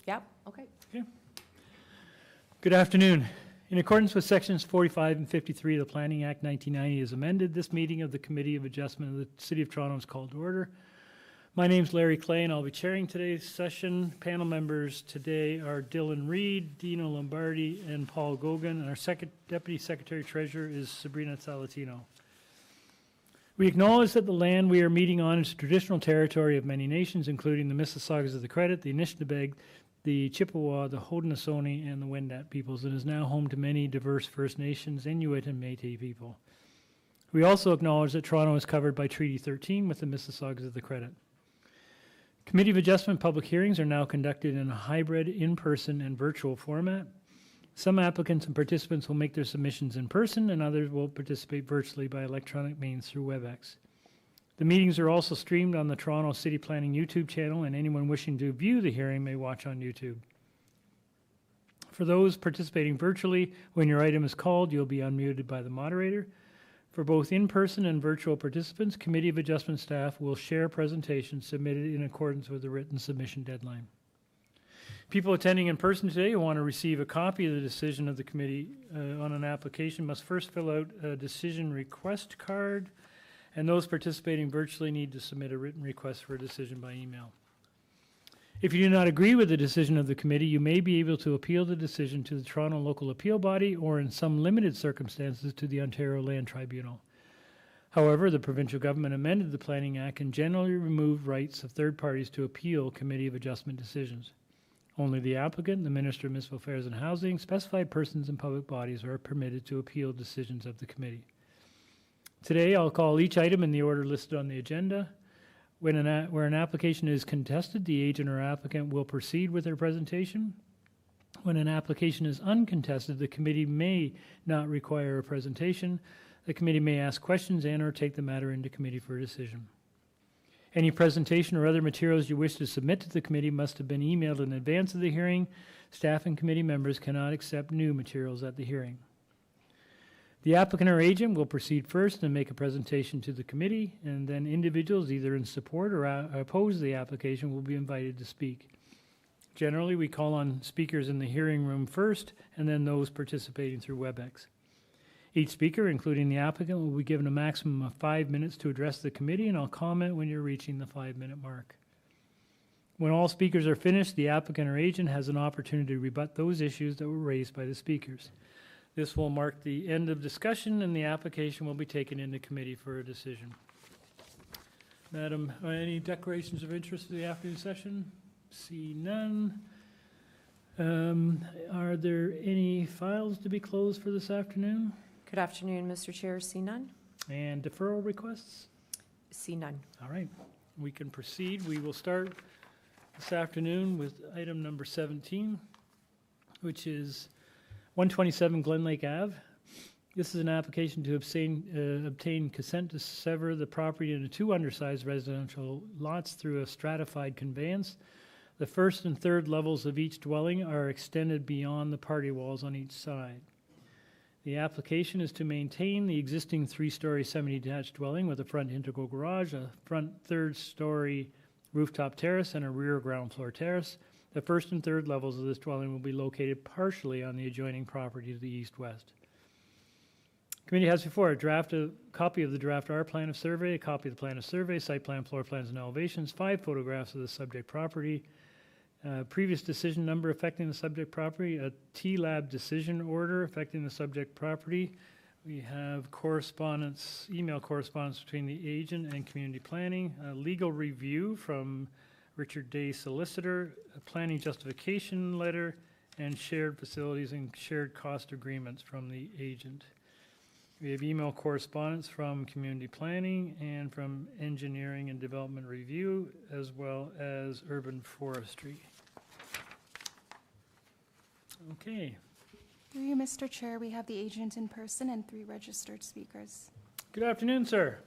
Yep, okay. Okay. Good afternoon. In accordance with sections 45 and 53 of the Planning Act 1990 as amended, this meeting of the Committee of Adjustment of the City of Toronto is called to order. My name is Larry Clay and I'll be chairing today's session. Panel members today are Dylan Reed, Dino Lombardi, and Paul Gogan, and our Deputy Secretary Treasurer is Sabrina Salatino. We acknowledge that the land we are meeting on is traditional territory of many nations, including the Mississaugas of the Credit, the Anishinaabe, the Chippewa, the Haudenosaunee, and the Wendat peoples, and is now home to many diverse First Nations, Inuit, and Métis people. We also acknowledge that Toronto is covered by Treaty 13 with the Mississaugas of the Credit. Committee of Adjustment public hearings are now conducted in a hybrid in-person and virtual format. Some applicants and participants will make their submissions in person, and others will participate virtually by electronic means through WebEx. The meetings are also streamed on the Toronto City Planning YouTube channel, and anyone wishing to view the hearing may watch on YouTube. For those participating virtually, when your item is called, you'll be unmuted by the moderator. For both in-person and virtual participants, Committee of Adjustment staff will share presentations submitted in accordance with the written submission deadline. People attending in person today who want to receive a copy of the decision of the committee on an application must first fill out a decision request card, and those participating virtually need to submit a written request for a decision by email. If you do not agree with the decision of the committee, you may be able to appeal the decision to the Toronto Local Appeal Body or in some limited circumstances to the Ontario Land Tribunal. However, the provincial government amended the Planning Act and generally removed rights of third parties to appeal Committee of Adjustment decisions. Only the applicant, the Minister of Municipal Affairs and Housing, specified persons and public bodies are permitted to appeal decisions of the committee. Today, I'll call each item in the order listed on the agenda. Where an application is contested, the agent or applicant will proceed with their presentation. When an application is uncontested, the committee may not require a presentation. The committee may ask questions and/or take the matter into committee for a decision. Any presentation or other materials you wish to submit to the committee must have been emailed in advance of the hearing. Staff and committee members cannot accept new materials at the hearing. The applicant or agent will proceed first and make a presentation to the committee, and then individuals either in support or oppose the application will be invited to speak. Generally, we call on speakers in the hearing room first, and then those participating through WebEx. Each speaker, including the applicant, will be given a maximum of 5 minutes to address the committee, and I'll comment when you're reaching the 5-minute mark. When all speakers are finished, the applicant or agent has an opportunity to rebut those issues that were raised by the speakers. This will mark the end of discussion, and the application will be taken into committee for a decision. Madam, any declarations of interest for the afternoon session? See none. Are there any files to be closed for this afternoon? Good afternoon, Mr. Chair. See none? And deferral requests? See none. All right, we can proceed. We will start this afternoon with item number 17, which is 127 GLENLAKE Ave. This is an application to obtain consent to sever the property into 2 undersized residential lots through a stratified conveyance. The first and third levels of each dwelling are extended beyond the party walls on each side. The application is to maintain the existing 3-story semi-detached dwelling with a front integral garage, a front 3rd-story rooftop terrace, and a rear ground floor terrace. The first and third levels of this dwelling will be located partially on the adjoining property to the east-west. Committee has before a copy of the draft R plan of survey, a copy of the plan of survey, site plan, floor plans, and elevations, 5 photographs of the subject property, previous decision number affecting the subject property, a TLAB decision order affecting the subject property. We have correspondence, email correspondence between the agent and community planning, a legal review from Richard Day Solicitor, a planning justification letter, and shared facilities and shared cost agreements from the agent. We have email correspondence from community planning and from engineering and development review, as well as urban forestry. Okay. Through you, Mr. Chair, we have the agent in person and 3 registered speakers. Good afternoon, sir.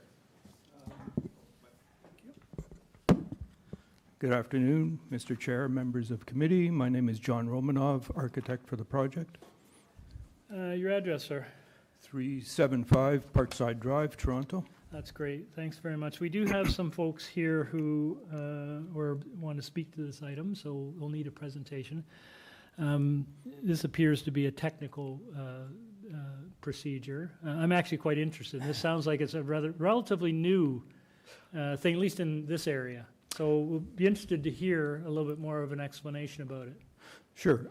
Good afternoon, Mr. Chair, members of committee. My name is John Romanov, architect for the project. Your address, sir? 375 Parkside Drive, Toronto. That's great. Thanks very much. We do have some folks here who want to speak to this item, so we'll need a presentation. This appears to be a technical procedure. I'm actually quite interested. This sounds like it's a relatively new thing, at least in this area. So we'll be interested to hear a little bit more of an explanation about it. Sure.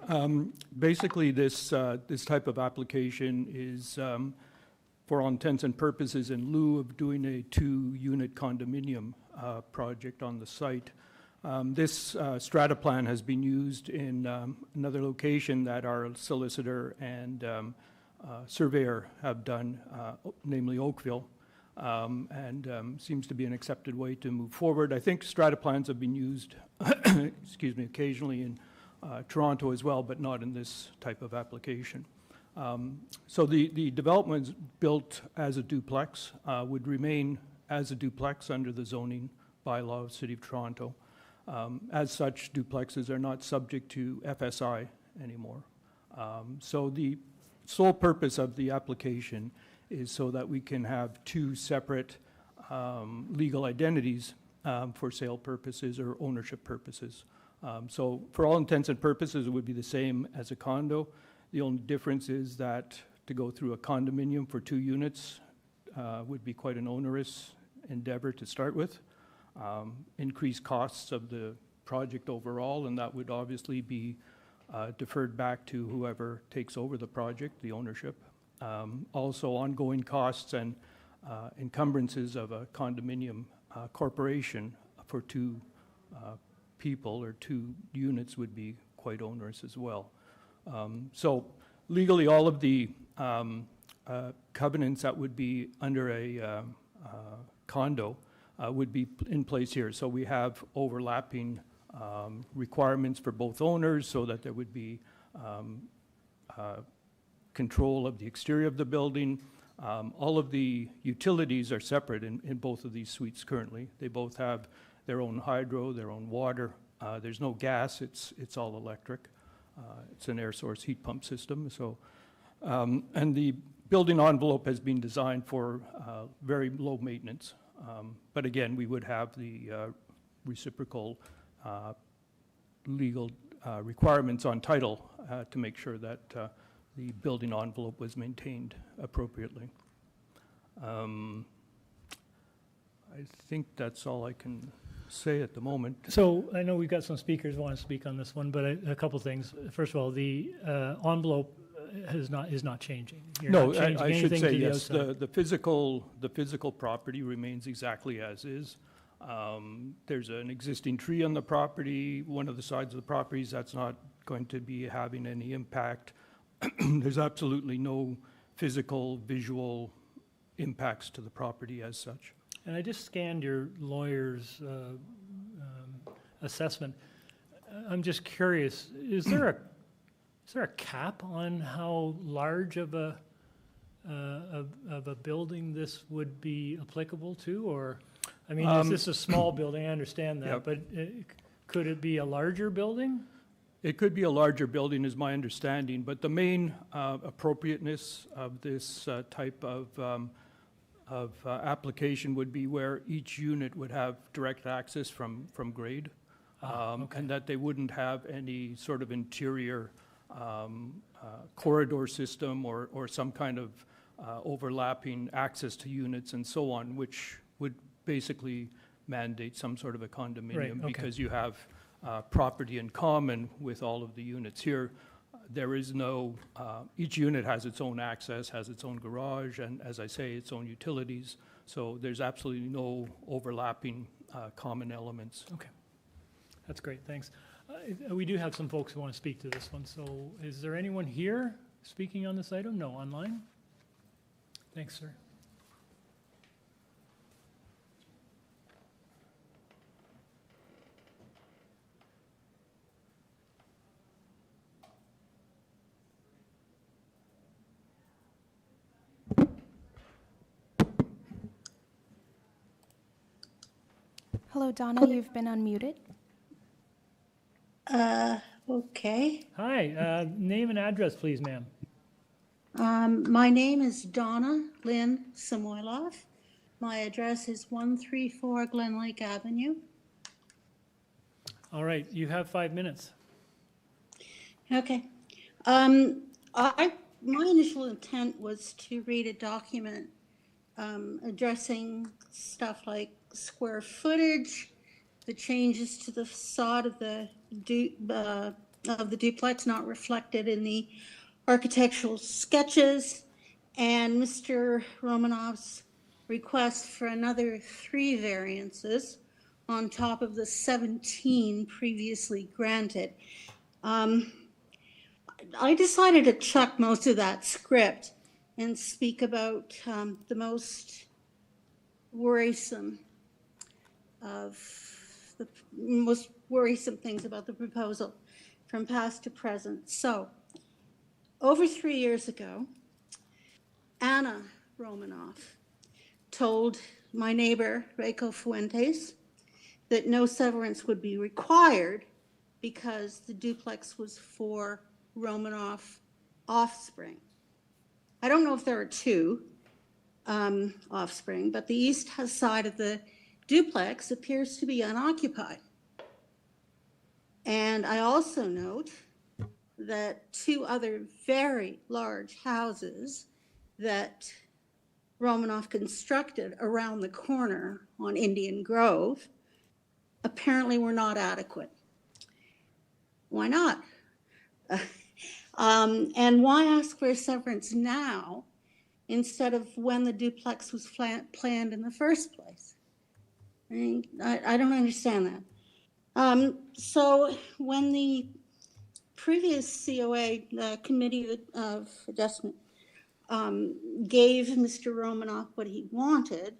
Basically, this type of application is, for all intents and purposes, in lieu of doing a 2-unit condominium project on the site. This strata plan has been used in another location that our solicitor and surveyor have done, namely Oakville, and seems to be an accepted way to move forward. I think strata plans have been used, excuse me, occasionally in Toronto as well, but not in this type of application. So the development built as a duplex would remain as a duplex under the zoning bylaw of the City of Toronto. As such, duplexes are not subject to FSI anymore. So the sole purpose of the application is so that we can have 2 separate legal identities for sale purposes or ownership purposes. So for all intents and purposes, it would be the same as a condo. The only difference is that to go through a condominium for 2 units would be quite an onerous endeavor to start with. Increased costs of the project overall, and that would obviously be deferred back to whoever takes over the project, the ownership. Also, ongoing costs and encumbrances of a condominium corporation for 2 people or 2 units would be quite onerous as well. So legally, all of the covenants that would be under a condo would be in place here. So we have overlapping requirements for both owners so that there would be control of the exterior of the building. All of the utilities are separate in both of these suites currently. They both have their own hydro, their own water. There's no gas, it's all electric. It's an air source heat pump system. So, and the building envelope has been designed for very low maintenance. But again, we would have the reciprocal legal requirements on title to make sure that the building envelope was maintained appropriately. I think that's all I can say at the moment. So I know we've got some speakers who want to speak on this one, but a couple things. First of all, the envelope is not changing. You're No, not changing I should anything say to the yes. outside. The physical property remains exactly as is. There's an existing tree on the property, one of the sides of the properties that's not going to be having any impact. There's absolutely no physical, visual impacts to the property as such. And I just scanned your lawyer's assessment. I'm just curious, is there a cap on how large of a building this would be applicable to? Or, I mean, is this a small building? I understand that, Yep. but could it be a larger building? It could be a larger building, is my understanding, but the main appropriateness of this type of application would be where each unit would have direct access from grade, Okay. and that they wouldn't have any sort of interior corridor system or some kind of overlapping access to units and so on, which would basically mandate some sort of a condominium. Right, okay. Because you have property in common with all of the units here. There is no, each unit has its own access, has its own garage, and as I say, its own utilities. So there's absolutely no overlapping common elements. Okay, that's great, thanks. We do have some folks who want to speak to this one, so is there anyone here speaking on this item? No, online? Thanks, sir. Hello, Donna, you've been unmuted. Okay. Hi, name and address, please, ma'am. My name is Donna Lynn Samoilov, My address is 134 GLENLAKE Avenue. All right, you have 5 minutes. Okay. My initial intent was to read a document addressing stuff like square footage, the changes to the facade of the duplex not reflected in the architectural sketches, and Mr. Romanov's request for another 3 variances on top of the 17 previously granted. I decided to chuck most of that script and speak about the most worrisome things about the proposal from past to present. So, over 3 years ago, Anna Romanoff told my neighbor, Reiko Fuentes, that no severance would be required because the duplex was for Romanoff offspring. I don't know if there are 2 offspring, but the east side of the duplex appears to be unoccupied. And I also note that 2 other very large houses that Romanoff constructed around the corner on Indian Grove apparently were not adequate. Why not? And why ask for a severance now instead of when the duplex was planned in the first place? I don't understand that. So when the previous COA, the Committee of Adjustment, gave Mr. Romanoff what he wanted,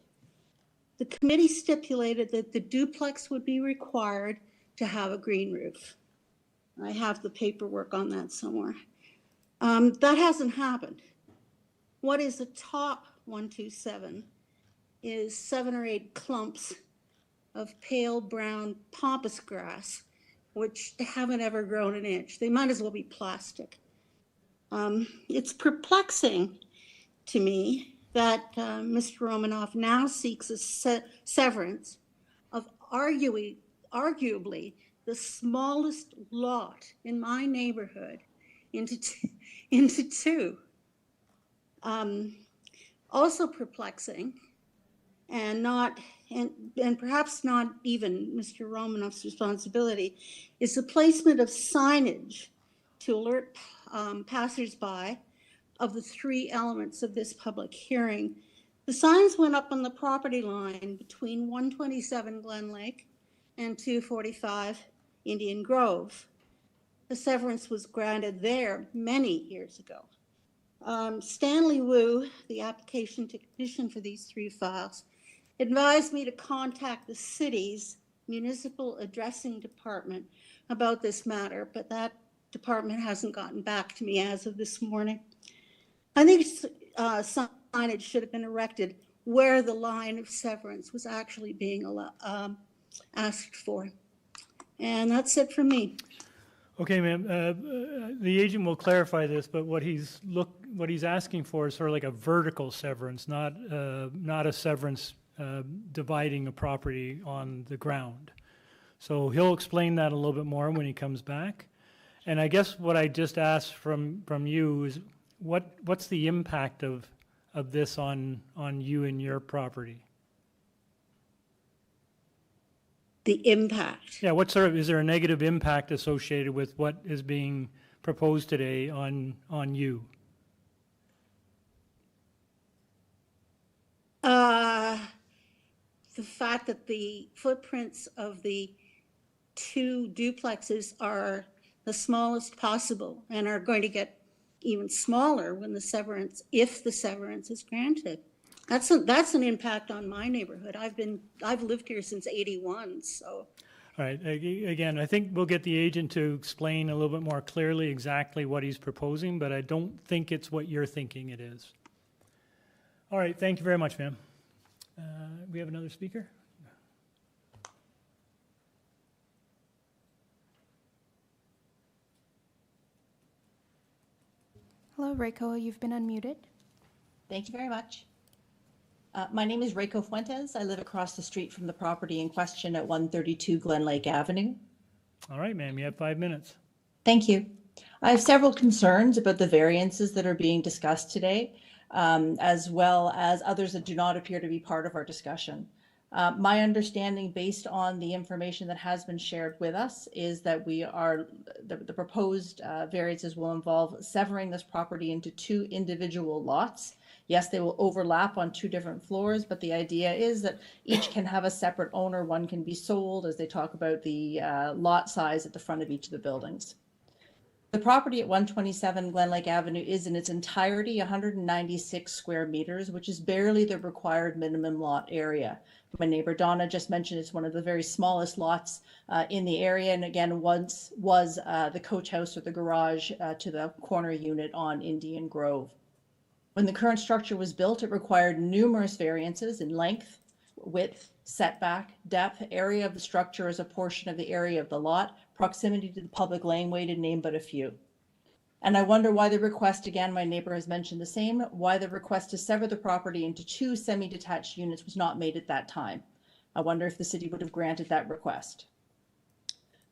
the committee stipulated that the duplex would be required to have a green roof. I have the paperwork on that somewhere. That hasn't happened. What is the top 127 is 7 or 8 clumps of pale brown pampas grass, which haven't ever grown an inch. They might as well be plastic. It's perplexing to me that Mr. Romanoff now seeks a severance of arguably the smallest lot in my neighborhood into 2. Also perplexing, and perhaps not even Mr. Romanoff's responsibility, is the placement of signage to alert passersby of the 3 elements of this public hearing. The signs went up on the property line between 127 GlenLake and 245 Indian Grove. The severance was granted there many years ago. Stanley Wu, the application technician for these 3 files, advised me to contact the city's municipal addressing department about this matter, but that department hasn't gotten back to me as of this morning. I think signage should have been erected where the line of severance was actually being asked for. And that's it for me. Okay, ma'am. The agent will clarify this, but what he's asking for is sort of like a vertical severance, not a severance dividing a property on the ground. So he'll explain that a little bit more when he comes back. And I guess what I just asked from you is what's the impact of this on you and your property? The impact. Yeah, is there a negative impact associated with what is being proposed today on you? The fact that the footprints of the 2 duplexes are the smallest possible and are going to get even smaller when if the severance is granted. That's an impact on my neighborhood. I've lived here since '81, so. All right, again, I think we'll get the agent to explain a little bit more clearly exactly what he's proposing, but I don't think it's what you're thinking it is. All right, thank you very much, ma'am. We have another speaker? Hello, Reiko, you've been unmuted. Thank you very much. My name is Reiko Fuentes. I live across the street from the property in question at 132 GlenLake Avenue. All right, ma'am, you have 5 minutes. Thank you. I have several concerns about the variances that are being discussed today, as well as others that do not appear to be part of our discussion. My understanding, based on the information that has been shared with us, is that the proposed variances will involve severing this property into 2 individual lots. Yes, they will overlap on 2 different floors, but the idea is that each can have a separate owner. One can be sold, as they talk about the lot size at the front of each of the buildings. The property at 127 GlenLake Avenue is in its entirety 196 square meters, which is barely the required minimum lot area. My neighbor Donna just mentioned it's one of the very smallest lots in the area, and again once was the coach house or the garage to the corner unit on Indian Grove. When the current structure was built, it required numerous variances in length, width, setback, depth, area of the structure as a portion of the area of the lot, proximity to the public laneway, to name but a few. And I wonder why the request, again, my neighbor has mentioned the same, why the request to sever the property into 2 semi-detached units was not made at that time. I wonder if the city would have granted that request.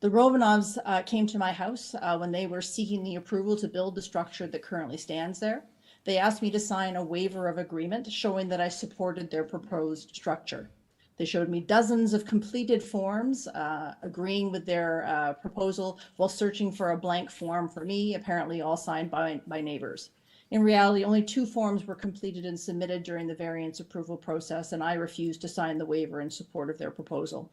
The Romanovs came to my house when they were seeking the approval to build the structure that currently stands there. They asked me to sign a waiver of agreement showing that I supported their proposed structure. They showed me dozens of completed forms agreeing with their proposal while searching for a blank form for me, apparently all signed by neighbors. In reality, only 2 forms were completed and submitted during the variance approval process, and I refused to sign the waiver in support of their proposal.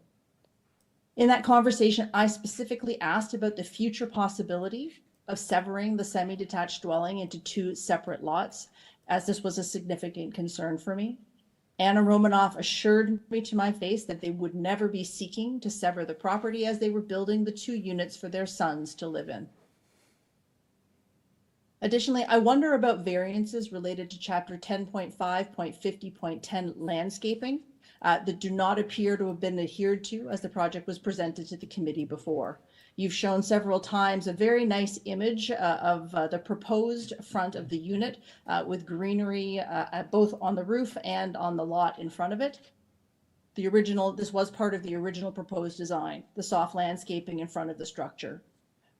In that conversation, I specifically asked about the future possibility of severing the semi-detached dwelling into 2 separate lots, as this was a significant concern for me. Anna Romanoff assured me to my face that they would never be seeking to sever the property, as they were building the 2 units for their sons to live in. Additionally, I wonder about variances related to Chapter 10.5.50.10 landscaping that do not appear to have been adhered to as the project was presented to the committee before. You've shown several times a very nice image of the proposed front of the unit with greenery both on the roof and on the lot in front of it. This was part of the original proposed design, the soft landscaping in front of the structure.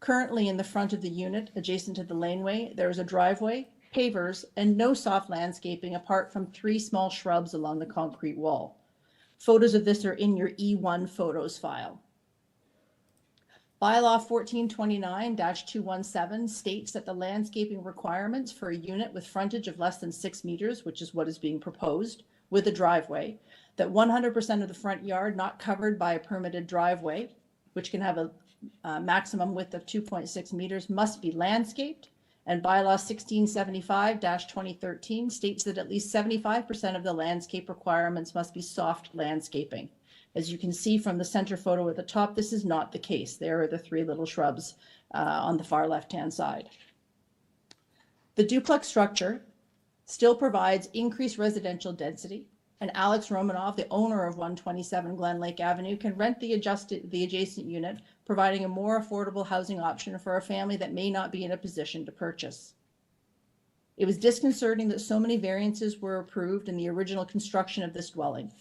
Currently in the front of the unit, adjacent to the laneway, there is a driveway, pavers, and no soft landscaping apart from 3 small shrubs along the concrete wall. Photos of this are in your E1 photos file. Bylaw 1429-217 states that the landscaping requirements for a unit with frontage of less than 6 meters, which is what is being proposed, with a driveway, that 100% of the front yard not covered by a permitted driveway, which can have a maximum width of 2.6 meters, must be landscaped. And bylaw 1675-2013 states that at least 75% of the landscape requirements must be soft landscaping. As you can see from the center photo at the top, this is not the case. There are the 3 little shrubs on the far left-hand side. The duplex structure still provides increased residential density, and Alex Romanov, the owner of 127 GlenLake Avenue, can rent the adjacent unit, providing a more affordable housing option for a family that may not be in a position to purchase. It was disconcerting that so many variances were approved in the original construction of this dwelling.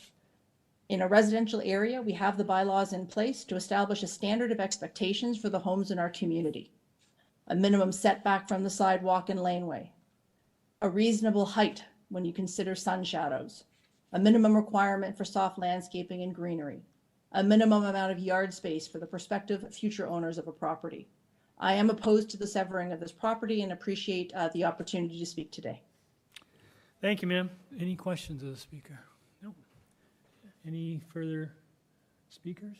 In a residential area, we have the bylaws in place to establish a standard of expectations for the homes in our community. A minimum setback from the sidewalk and laneway, a reasonable height when you consider sun shadows, a minimum requirement for soft landscaping and greenery, a minimum amount of yard space for the prospective future owners of a property. I am opposed to the severing of this property and appreciate the opportunity to speak today. Thank you, ma'am. Any questions of the speaker? No. Any further speakers?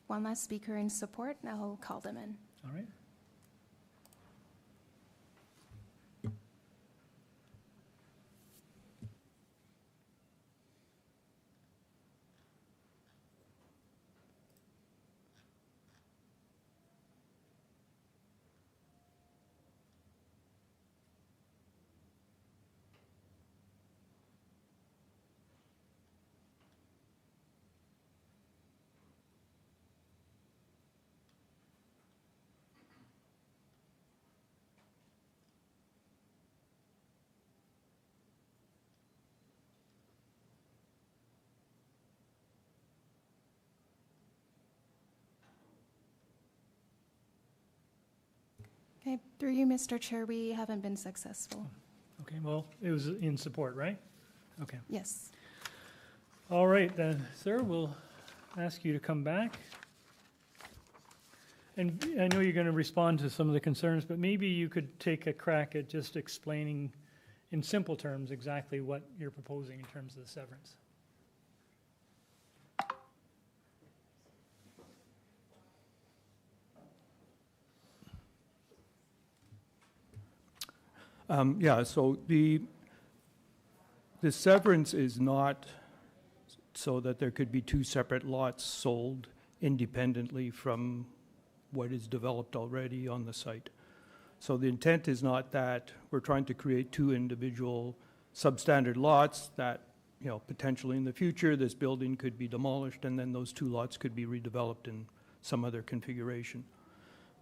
One last speaker in support, and I'll call them in. All right. Okay, through you, Mr. Chair, we haven't been successful. Okay, well, it was in support, right? Okay. Yes. All right, then, sir, we'll ask you to come back. And I know you're going to respond to some of the concerns, but maybe you could take a crack at just explaining in simple terms exactly what you're proposing in terms of the severance. Yeah, so the severance is not so that there could be two separate lots sold independently from what is developed already on the site. So the intent is not that we're trying to create two individual substandard lots that, you know, potentially in the future, this building could be demolished and then those two lots could be redeveloped in some other configuration.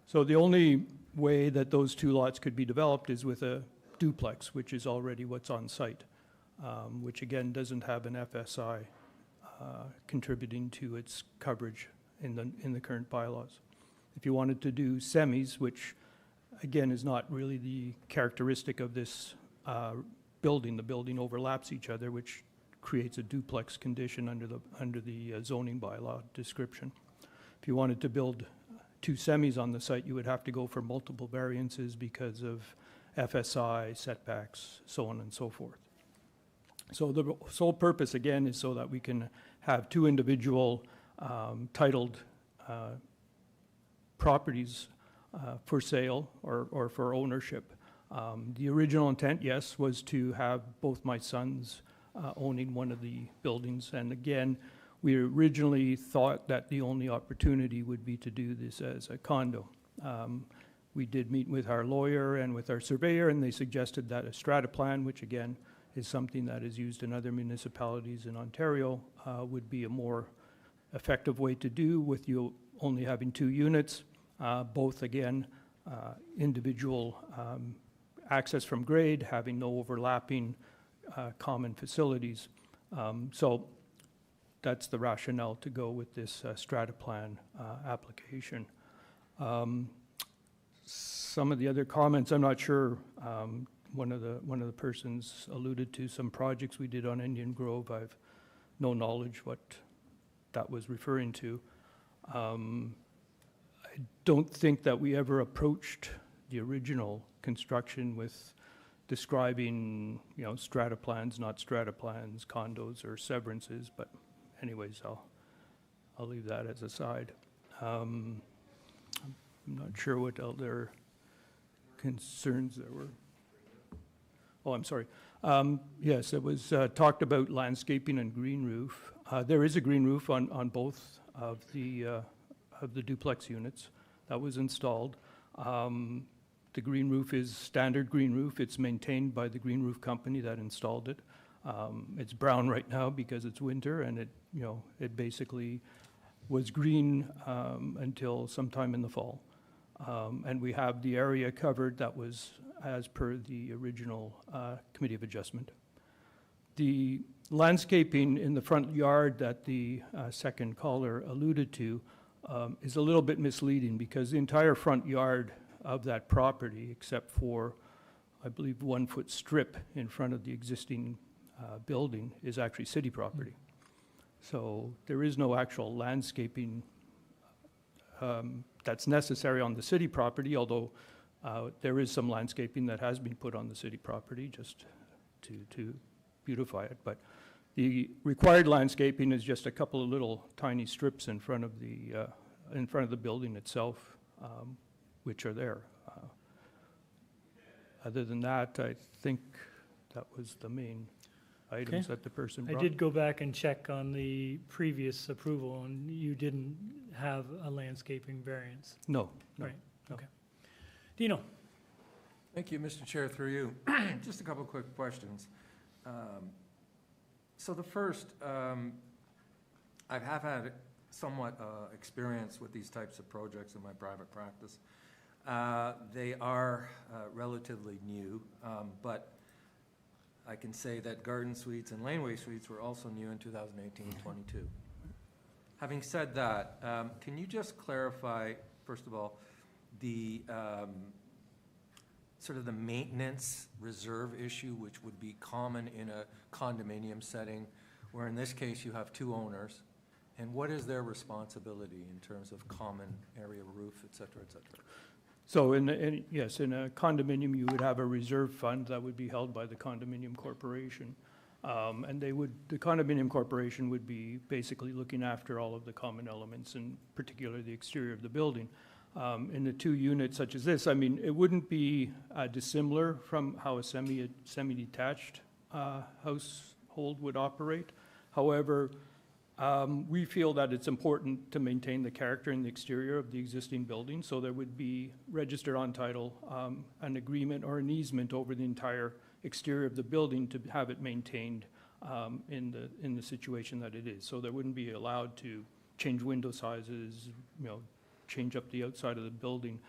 So the only way that those two lots could be developed is with a duplex, which is already what's on site, which again doesn't have an FSI contributing to its coverage in the current bylaws. If you wanted to do semis, which again is not really the characteristic of this building, the building overlaps each other, which creates a duplex condition under the zoning bylaw description. If you wanted to build two semis on the site, you would have to go for multiple variances because of FSI, setbacks, so on and so forth. So the sole purpose, again, is so that we can have two individual titled properties for sale or for ownership. The original intent, yes, was to have both my sons owning one of the buildings. And again, we originally thought that the only opportunity would be to do this as a condo. We did meet with our lawyer and with our surveyor, and they suggested that a strata plan, which again is something that is used in other municipalities in Ontario, would be a more effective way to do with you only having two units, both again individual access from grade, having no overlapping common facilities. So that's the rationale to go with this strata plan application. Some of the other comments, I'm not sure. One of the persons alluded to some projects we did on Indian Grove. I've no knowledge what that was referring to. I don't think that we ever approached the original construction with describing, you know, strata plans, not strata plans, condos or severances. But anyways, I'll leave that as a side. I'm not sure what other concerns there were. Oh, I'm sorry. Yes, it was talked about landscaping and green roof. There is a green roof on both of the duplex units that was installed. The green roof is standard green roof. It's maintained by the green roof company that installed it. It's brown right now because it's winter, and it basically was green until sometime in the fall. And we have the area covered that was as per the original Committee of Adjustment. The landscaping in the front yard that the second caller alluded to is a little bit misleading because the entire front yard of that property, except for, I believe, 1 foot strip in front of the existing building, is actually city property. So there is no actual landscaping that's necessary on the city property, although there is some landscaping that has been put on the city property just to beautify it. But the required landscaping is just a couple of little tiny strips in front of the building itself, which are there. Other than that, I think that was the main items that the person brought. I did go back and check on the previous approval, and you didn't have a landscaping variance. No. Right, okay. Dino? Thank you, Mr. Chair, through you. Just a couple of quick questions. So the first, I have had somewhat experience with these types of projects in my private practice. They are relatively new, but I can say that garden suites and laneway suites were also new in 2018-22. Having said that, can you just clarify, first of all, the sort of the maintenance reserve issue, which would be common in a condominium setting, where in this case you have two owners, and what is their responsibility in terms of common area roof, et cetera, et cetera? So yes, in a condominium, you would have a reserve fund that would be held by the condominium corporation. And the condominium corporation would be basically looking after all of the common elements, and particularly the exterior of the building. In the two units such as this, I mean, it wouldn't be dissimilar from how a semi-detached household would operate. However, we feel that it's important to maintain the character and the exterior of the existing building, so there would be registered on title, an agreement or an easement over the entire exterior of the building to have it maintained in the situation that it is. So there wouldn't be allowed to change window sizes, change up the outside of the building.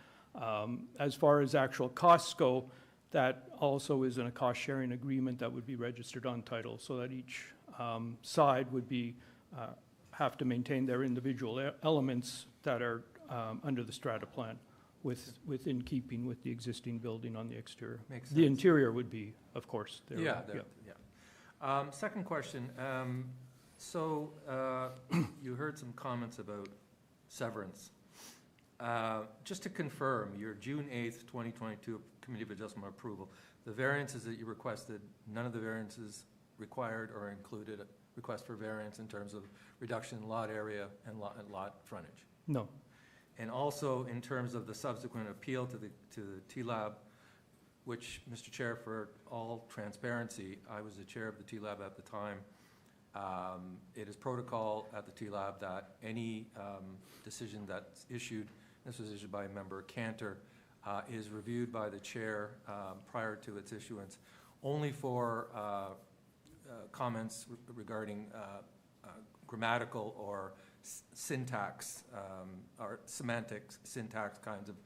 As far as actual costs go, that also is in a cost-sharing agreement that would be registered on title, so that each side would be have to maintain their individual elements that are under the strata plan within keeping with the existing building on the exterior. Makes The sense. interior would be, of course, there. Yeah. Second question. So you heard some comments about severance. Just to confirm, your June 8th, 2022 Committee of Adjustment approval, the variances that you requested, none of the variances required or included a request for variance in terms of reduction in lot area and lot frontage? No. And also in terms of the subsequent appeal to the TLAB, which, Mr. Chair, for all transparency, I was the chair of the TLAB at the time. It is protocol at the TLAB that any decision that's issued, this was issued by a member, Cantor, is reviewed by the chair prior to its issuance, only for comments regarding grammatical or syntax or semantic syntax kinds of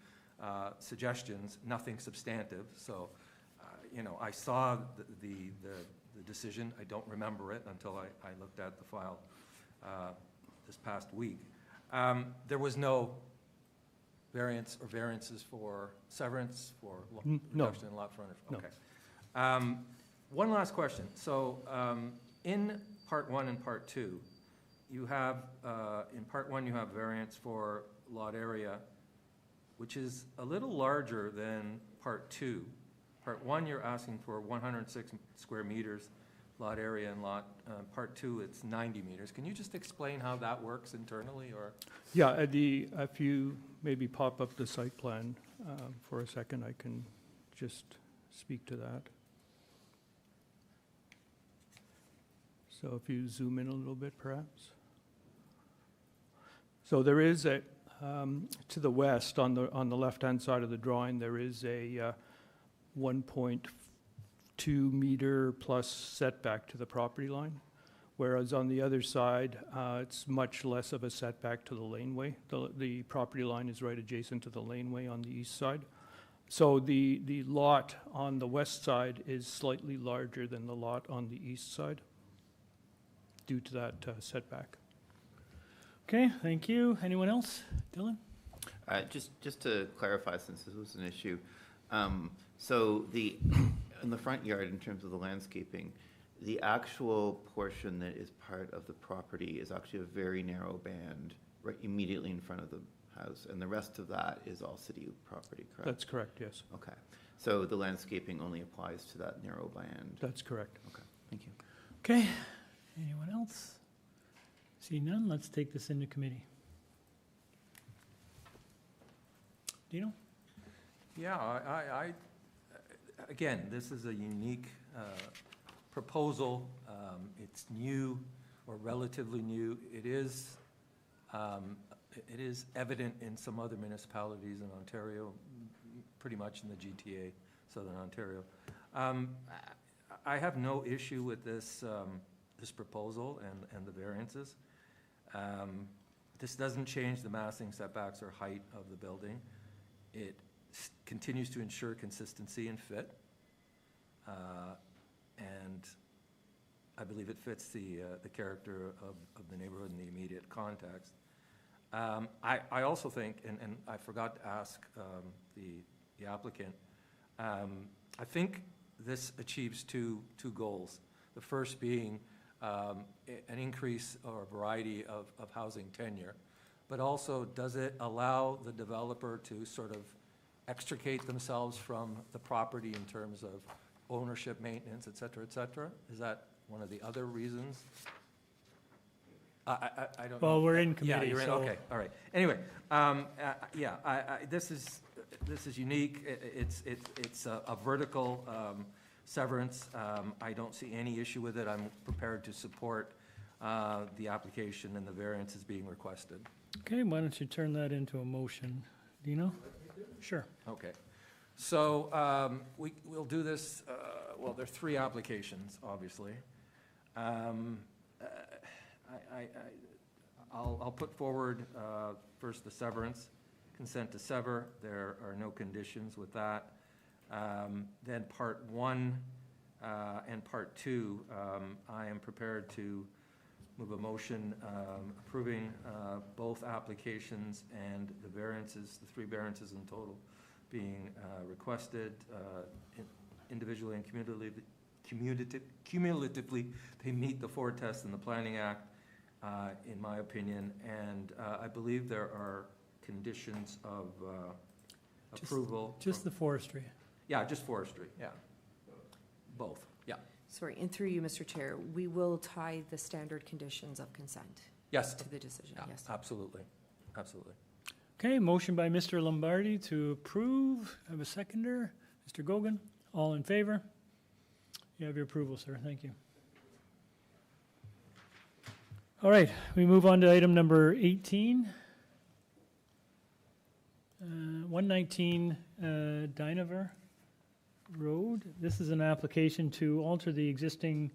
suggestions, nothing substantive. So, I saw the decision. I don't remember it until I looked at the file this past week. There was no variance or variances for severance, for No. reduction in lot frontage? No. Okay. One last question. So in part one and part two, you have, in part one, you have variance for lot area, which is a little larger than part two. Part one, you're asking for 106 square meters lot area, and part two, it's 90 meters. Can you just explain how that works internally, or? Yeah, if you maybe pop up the site plan for a second, I can just speak to that. So if you zoom in a little bit, perhaps. So there is a, to the west, on the left-hand side of the drawing, there is a 1.2 meter plus setback to the property line, whereas on the other side, it's much less of a setback to the laneway. The property line is right adjacent to the laneway on the east side. So the lot on the west side is slightly larger than the lot on the east side due to that setback. Okay, thank you. Anyone else? Dylan? Just to clarify, since this was an issue, so in the front yard, in terms of the landscaping, the actual portion that is part of the property is actually a very narrow band right immediately in front of the house, and the rest of that is all city property, correct? That's correct, yes. Okay. So the landscaping only applies to that narrow band? That's correct. Okay, thank you. Okay, anyone else? See none, let's take this into committee. Dino? Yeah, again, this is a unique proposal. It's new, or relatively new. It is evident in some other municipalities in Ontario, pretty much in the GTA, Southern Ontario. I have no issue with this proposal and the variances. This doesn't change the massing, setbacks, or height of the building. It continues to ensure consistency and fit, and I believe it fits the character of the neighborhood in the immediate context. I also think, and I forgot to ask the applicant, I think this achieves two goals. The first being an increase or variety of housing tenure, but also does it allow the developer to sort of extricate themselves from the property in terms of ownership, maintenance, et cetera, et cetera? Is that one of the other reasons? I don't know. Well, we're in Yeah, committee, you're in, so. okay, all right. Anyway, yeah, this is unique. It's a vertical severance. I don't see any issue with it. I'm prepared to support the application and the variance is being requested. Okay, why don't you turn that into a motion? Dino? Sure. Okay. So we'll do this, well, there are three applications, obviously. I'll put forward first the severance, consent to sever. There are no conditions with that. Then part 1 and part 2, I am prepared to move a motion approving both applications and the variances, the 3 variances in total being requested individually and cumulatively. They meet the 4 tests in the Planning Act, in my opinion, and I believe there are conditions of approval. Just the forestry. Yeah, just forestry, yeah. Both, yeah. Sorry, and through you, Mr. Chair, we will tie the standard conditions of consent Yes, to the decision, yeah, yes. absolutely, absolutely. Okay, motion by Mr. Lombardi to approve. I have a seconder. Mr. Gogan, all in favor? You have your approval, sir. Thank you. All right, we move on to item number 18. 119 DYNEVOR Road. This is an application to alter the existing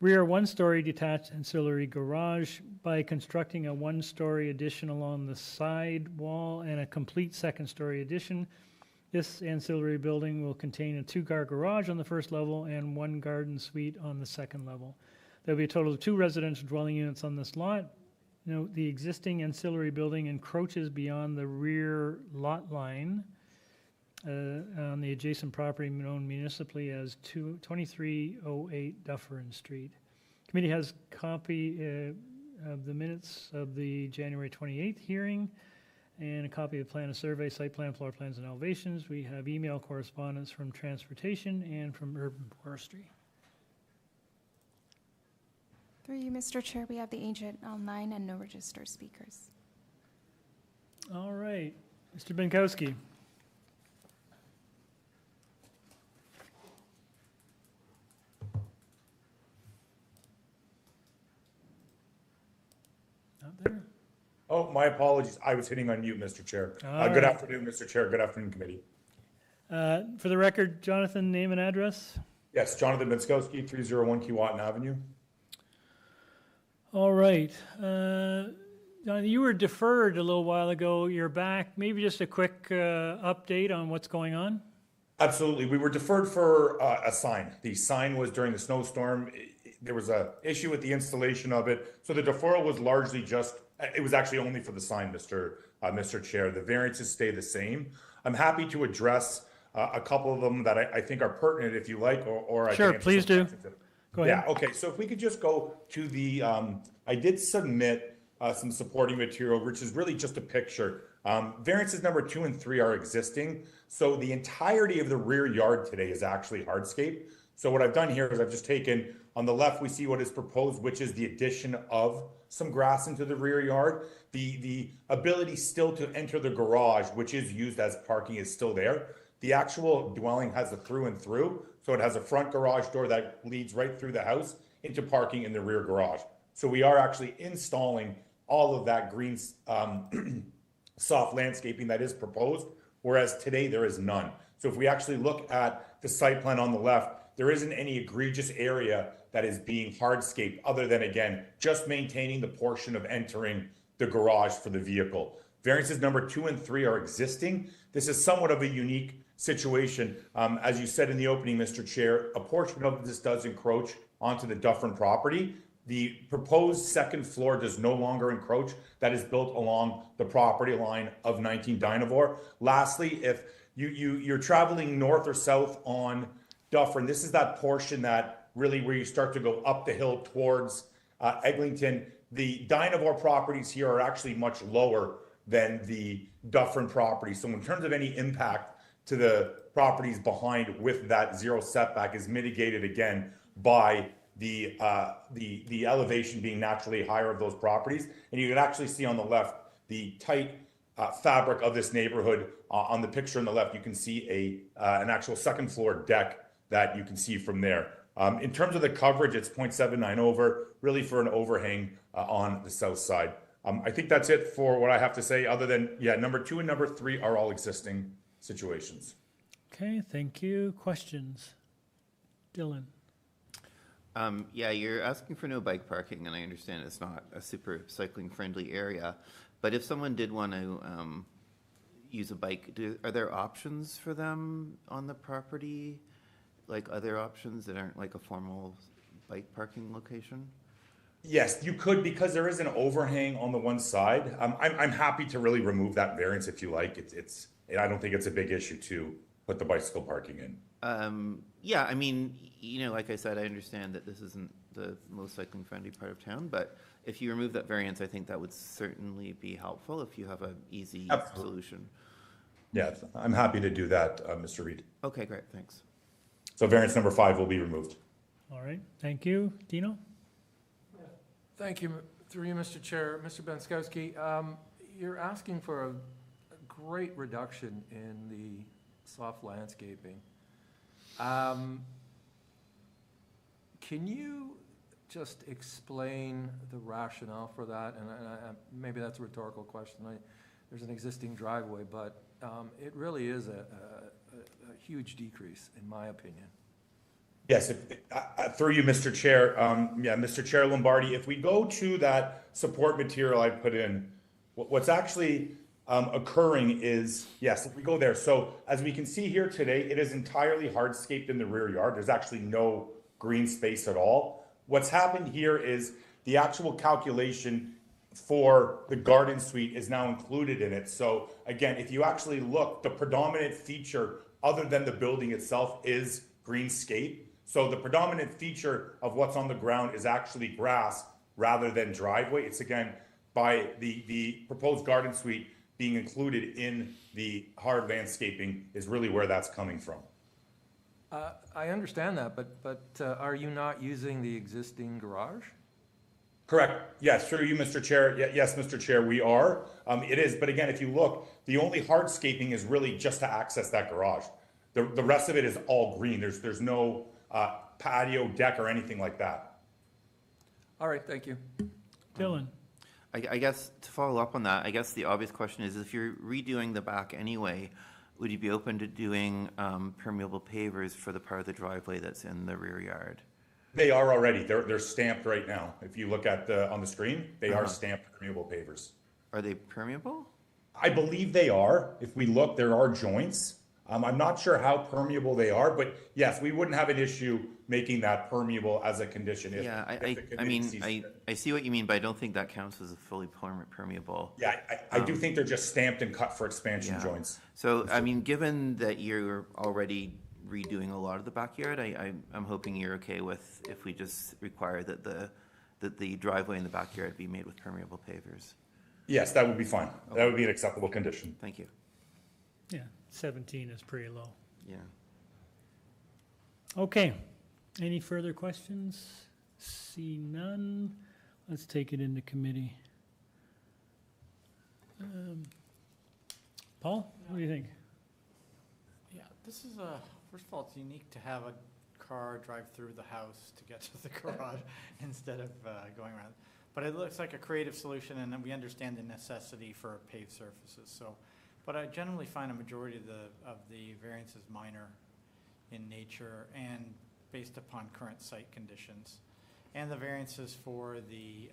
rear one-story detached ancillary garage by constructing a one-story addition along the side wall and a complete second-story addition. This ancillary building will contain a 2-car garage on the first level and 1 garden suite on the second level. There'll be a total of 2 residential dwelling units on this lot. Note, the existing ancillary building encroaches beyond the rear lot line on the adjacent property known municipally as 2308 Dufferin Street. Committee has copy of the minutes of the January 28th hearing and a copy of the plan of survey, site plan, floor plans, and elevations. We have email correspondence from transportation and from urban forestry. Through you, Mr. Chair, we have the agent online and no registered speakers. All right, Mr. Binkowski. Not there? Oh, my apologies. I was hitting on mute, Mr. Chair. All Good right. afternoon, Mr. Chair. Good afternoon, committee. For the record, Jonathan, name and address? Yes, Jonathan Binskowski, 301 Keewatin Avenue. All right. Jonathan, you were deferred a little while ago. You're back. Maybe just a quick update on what's going on? Absolutely. We were deferred for a sign. The sign was during the snowstorm. There was an issue with the installation of it. So the deferral was largely just, it was actually only for the sign, Mr. Chair. The variances stay the same. I'm happy to address a couple of them that I think are pertinent, if you like, or I Sure, can answer please some do. questions. Go ahead. Yeah, okay, so if we could just go to the, I did submit some supporting material, which is really just a picture. Variances number 2 and 3 are existing. So the entirety of the rear yard today is actually hardscape. So what I've done here is I've just taken, on the left, we see what is proposed, which is the addition of some grass into the rear yard. The ability still to enter the garage, which is used as parking, is still there. The actual dwelling has a through and through. So it has a front garage door that leads right through the house into parking in the rear garage. So we are actually installing all of that green soft landscaping that is proposed, whereas today there is none. So if we actually look at the site plan on the left, there isn't any egregious area that is being hardscaped other than, again, just maintaining the portion of entering the garage for the vehicle. Variances number 2 and 3 are existing. This is somewhat of a unique situation. As you said in the opening, Mr. Chair, a portion of this does encroach onto the Dufferin property. The proposed second floor does no longer encroach. That is built along the property line of 19 DYNEVOR. Lastly, if you're traveling north or south on Dufferin. This is that portion that really where you start to go up the hill towards Eglinton. The DYNEVOR properties here are actually much lower than the Dufferin property. So in terms of any impact to the properties behind with that zero setback is mitigated again by the elevation being naturally higher of those properties. And you can actually see on the left the tight fabric of this neighborhood. On the picture on the left, you can see an actual second floor deck that you can see from there. In terms of the coverage, it's 0.79 over, really for an overhang on the south side. I think that's it for what I have to say, other than, yeah, number 2 and number 3 are all existing situations. Okay, thank you. Questions? Dylan? Yeah, you're asking for no bike parking, and I understand it's not a super cycling-friendly area. But if someone did want to use a bike, are there options for them on the property? Like other options that aren't like a formal bike parking location? Yes, you could, because there is an overhang on the one side. I'm happy to really remove that variance if you like. I don't think it's a big issue to put the bicycle parking in. Yeah, I mean, like I said, I understand that this isn't the most cycling friendly part of town, but if you remove that variance, I think that would certainly be helpful if you have an easy solution. Yeah, I'm happy to do that, Mr. Reed. Okay, great, thanks. So variance number 5 will be removed. All right, thank you. Dino? Thank you, through you, Mr. Chair. Mr. Benskowski, you're asking for a great reduction in the soft landscaping. Can you just explain the rationale for that? And maybe that's a rhetorical question. There's an existing driveway, but it really is a huge decrease, in my opinion. Yes, through you, Mr. Chair. Yeah, Mr. Chair Lombardi, if we go to that support material I put in, what's actually occurring is, yes, if we go there. So as we can see here today, it is entirely hardscaped in the rear yard. There's actually no green space at all. What's happened here is the actual calculation for the garden suite is now included in it. So again, if you actually look, the predominant feature other than the building itself is greenscape. So the predominant feature of what's on the ground is actually grass rather than driveway. It's again by the proposed garden suite being included in the hard landscaping is really where that's coming from. I understand that, but are you not using the existing garage? Correct. Yes, through you, Mr. Chair. Yes, Mr. Chair, we are. It is, but again, if you look, the only hardscaping is really just to access that garage. The rest of it is all green. There's no patio, deck, or anything like that. All right, thank you. Dylan? I guess to follow up on that, I guess the obvious question is, if you're redoing the back anyway, would you be open to doing permeable pavers for the part of the driveway that's in the rear yard? They are already. They're stamped right now. If you look at on the screen, they are stamped permeable pavers. Are they permeable? I believe they are. If we look, there are joints. I'm not sure how permeable they are, but yes, we wouldn't have an issue making that permeable as a condition. I see what you mean, but I don't think that counts as a fully permeable. Yeah, I do think they're just stamped and cut for expansion joints. So, I mean, given that you're already redoing a lot of the backyard, I'm hoping you're okay with if we just require that the driveway in the backyard be made with permeable pavers. Yes, that would be fine. Okay. That would be an acceptable condition. Thank you. Yeah, 17 is pretty low. Yeah. Okay, any further questions? See none. Let's take it into committee. Paul, what do you think? Yeah, this is first of all, it's unique to have a car drive through the house to get to the garage instead of going around. But it looks like a creative solution, and we understand the necessity for paved surfaces. So, but I generally find a majority of the variances minor in nature and based upon current site conditions. And the variances for the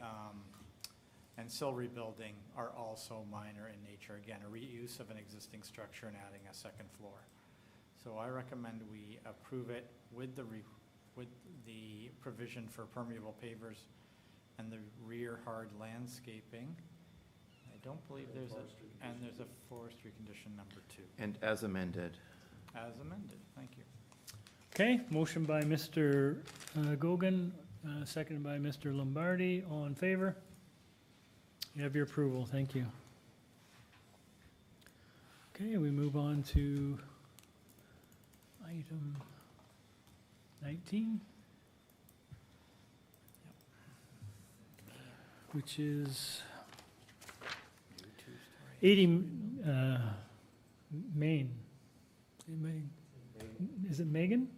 ancillary building are also minor in nature. Again, a reuse of an existing structure and adding a second floor. So I recommend we approve it with the provision for permeable pavers and the rear hard landscaping. I don't believe there's a forestry condition number 2, And as amended. as amended. Thank you. Okay, motion by Mr. Gogan, seconded by Mr. Lombardi. All in favor? You have your approval. Thank you. Okay, we move on to item 19, which is 80 Maine. Is it Meighen?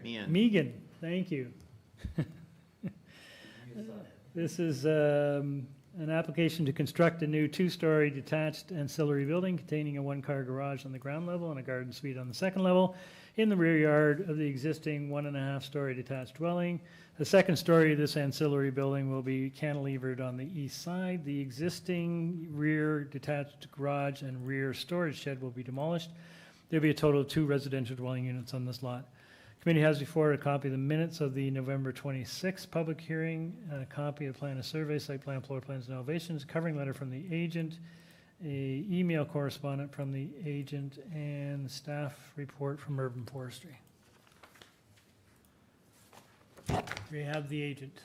MEIGHEN, thank you. This is an application to construct a new 2-story detached ancillary building containing a 1-car garage on the ground level and a garden suite on the second level in the rear yard of the existing 1.5-story detached dwelling. The second story of this ancillary building will be cantilevered on the east side. The existing rear detached garage and rear storage shed will be demolished. There'll be a total of 2 residential dwelling units on this lot. Committee has before it a copy of the minutes of the November 26th public hearing, a copy of plan of survey, site plan, floor plans, and elevations, covering letter from the agent, a email correspondent from the agent, and staff report from Urban Forestry. We have the agent.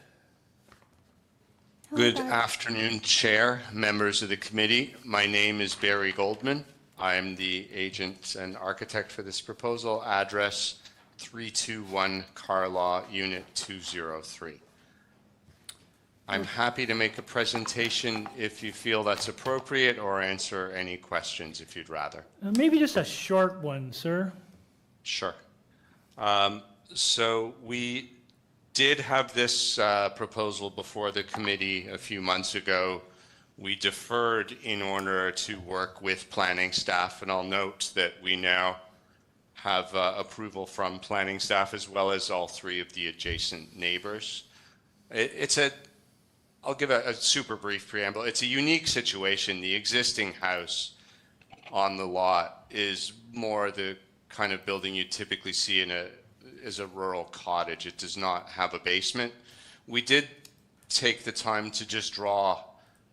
Good afternoon, Chair, members of the committee. My name is Barry Goldman. I am the agent and architect for this proposal. Address 321 Carlaw, Unit 203. I'm happy to make a presentation if you feel that's appropriate, or answer any questions if you'd rather. Maybe just a short one, sir. Sure. So we did have this proposal before the committee a few months ago. We deferred in order to work with planning staff, and I'll note that we now have approval from planning staff as well as all 3 of the adjacent neighbors. I'll give a super brief preamble. It's a unique situation. The existing house on the lot is more the kind of building you typically see as a rural cottage. It does not have a basement. We did take the time to just draw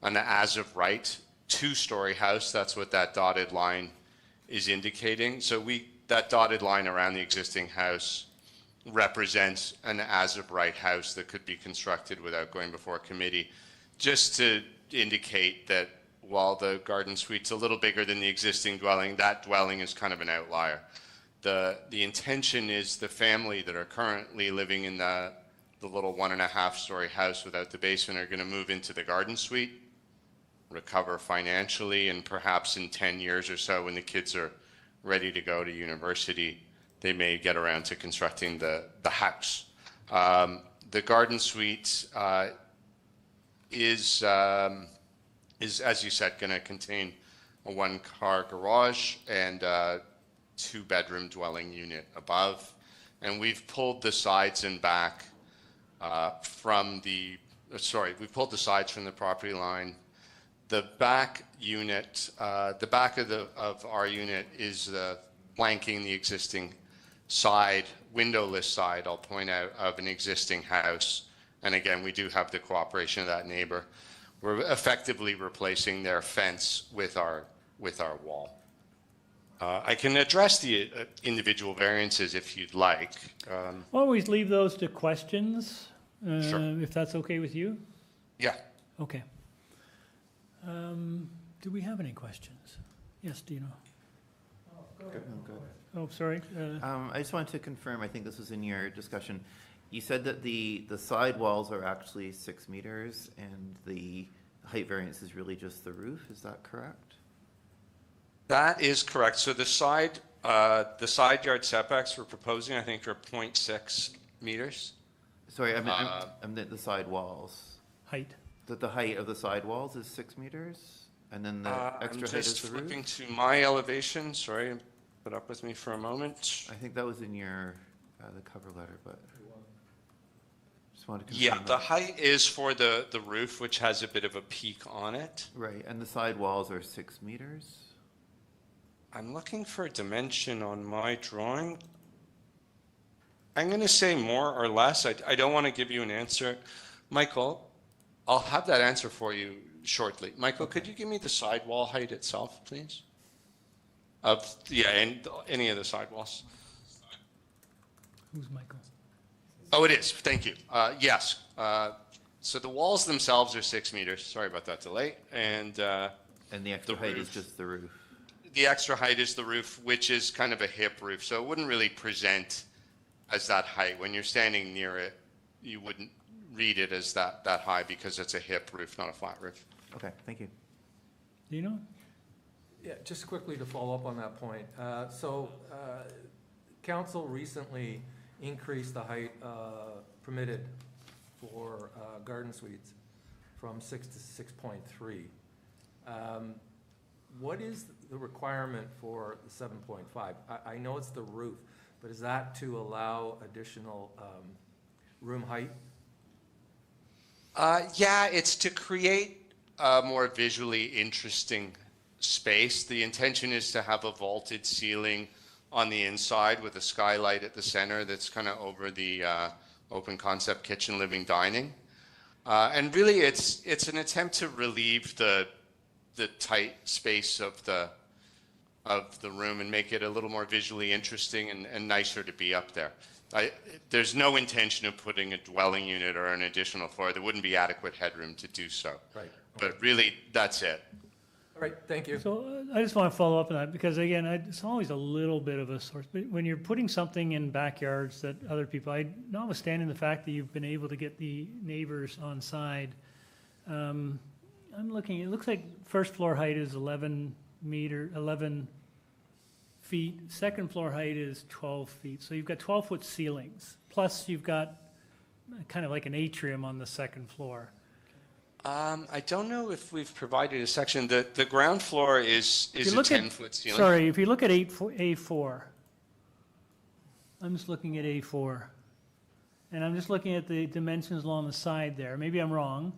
an as of right 2-story house. That's what that dotted line is indicating. So that dotted line around the existing house represents an as of right house that could be constructed without going before committee, just to indicate that while the garden suite's a little bigger than the existing dwelling, that dwelling is kind of an outlier. The intention is the family that are currently living in the little 1.5-story house without the basement are going to move into the garden suite, recover financially, and perhaps in 10 years or so, when the kids are ready to go to university, they may get around to constructing the house. The garden suite is, as you said, going to contain a 1-car garage and a 2-bedroom dwelling unit above. And we've pulled the sides and back we've pulled the sides from the property line. The back unit, the back of our unit is flanking the existing side, windowless side, I'll point out, of an existing house. And again, we do have the cooperation of that neighbor. We're effectively replacing their fence with our wall. I can address the individual variances if you'd like. Always leave those to questions, Sure. if that's okay with you. Yeah. Okay. Do we have any questions? Yes, Dino. Good. Oh, sorry. I just wanted to confirm, I think this was in your discussion. You said that the side walls are actually 6 meters and the height variance is really just the roof. Is that correct? That is correct. So the side yard setbacks we're proposing, I think, are 0.6 meters. Sorry, I meant the side walls. Height. That the height of the side walls is 6 meters, and then the extra height is the roof? I'm just flipping to my elevation. Sorry, put up with me for a moment. I think that was in your the cover letter, but just wanted to confirm. Yeah, that. the height is for the roof, which has a bit of a peak on it. Right, and the side walls are 6 meters? I'm looking for a dimension on my drawing. I'm going to say more or less. I don't want to give you an answer. Michael, I'll have that answer for you shortly. Michael, could you give me the sidewall height itself, please? And any of the sidewalls. Who's Michael? Oh, it is. Thank you. Yes. So the walls themselves are 6 meters. Sorry about that delay. And the extra height is roof. just the roof. The extra height is the roof, which is kind of a hip roof. So it wouldn't really present as that height. When you're standing near it, you wouldn't read it as that high because it's a hip roof, not a flat roof. Okay, thank you. Do you know? Yeah, just quickly to follow up on that point. Council recently increased the height permitted for garden suites from 6 to 6.3. What is the requirement for the 7.5? I know it's the roof, but is that to allow additional room height? Yeah, it's to create a more visually interesting space. The intention is to have a vaulted ceiling on the inside with a skylight at the center that's kind of over the open concept kitchen, living, dining. And really it's an attempt to relieve the tight space of the room and make it a little more visually interesting and nicer to be up there. There's no intention of putting a dwelling unit or an additional floor. There wouldn't be adequate headroom to do so. Right. But really, that's it. All right, thank you. So I just want to follow up on that because again, it's always a little bit of a source. But when you're putting something in backyards that other people, notwithstanding the fact that you've been able to get the neighbors on side, I'm looking, it looks like first floor height is 11 feet. Second floor height is 12 feet. So you've got 12-foot ceilings. Plus you've got kind of like an atrium on the second floor. I don't know if we've provided a section. The ground floor is a 10-foot ceiling. Sorry, if you look at A4, I'm just looking at A4. And I'm just looking at the dimensions along the side there. Maybe I'm wrong.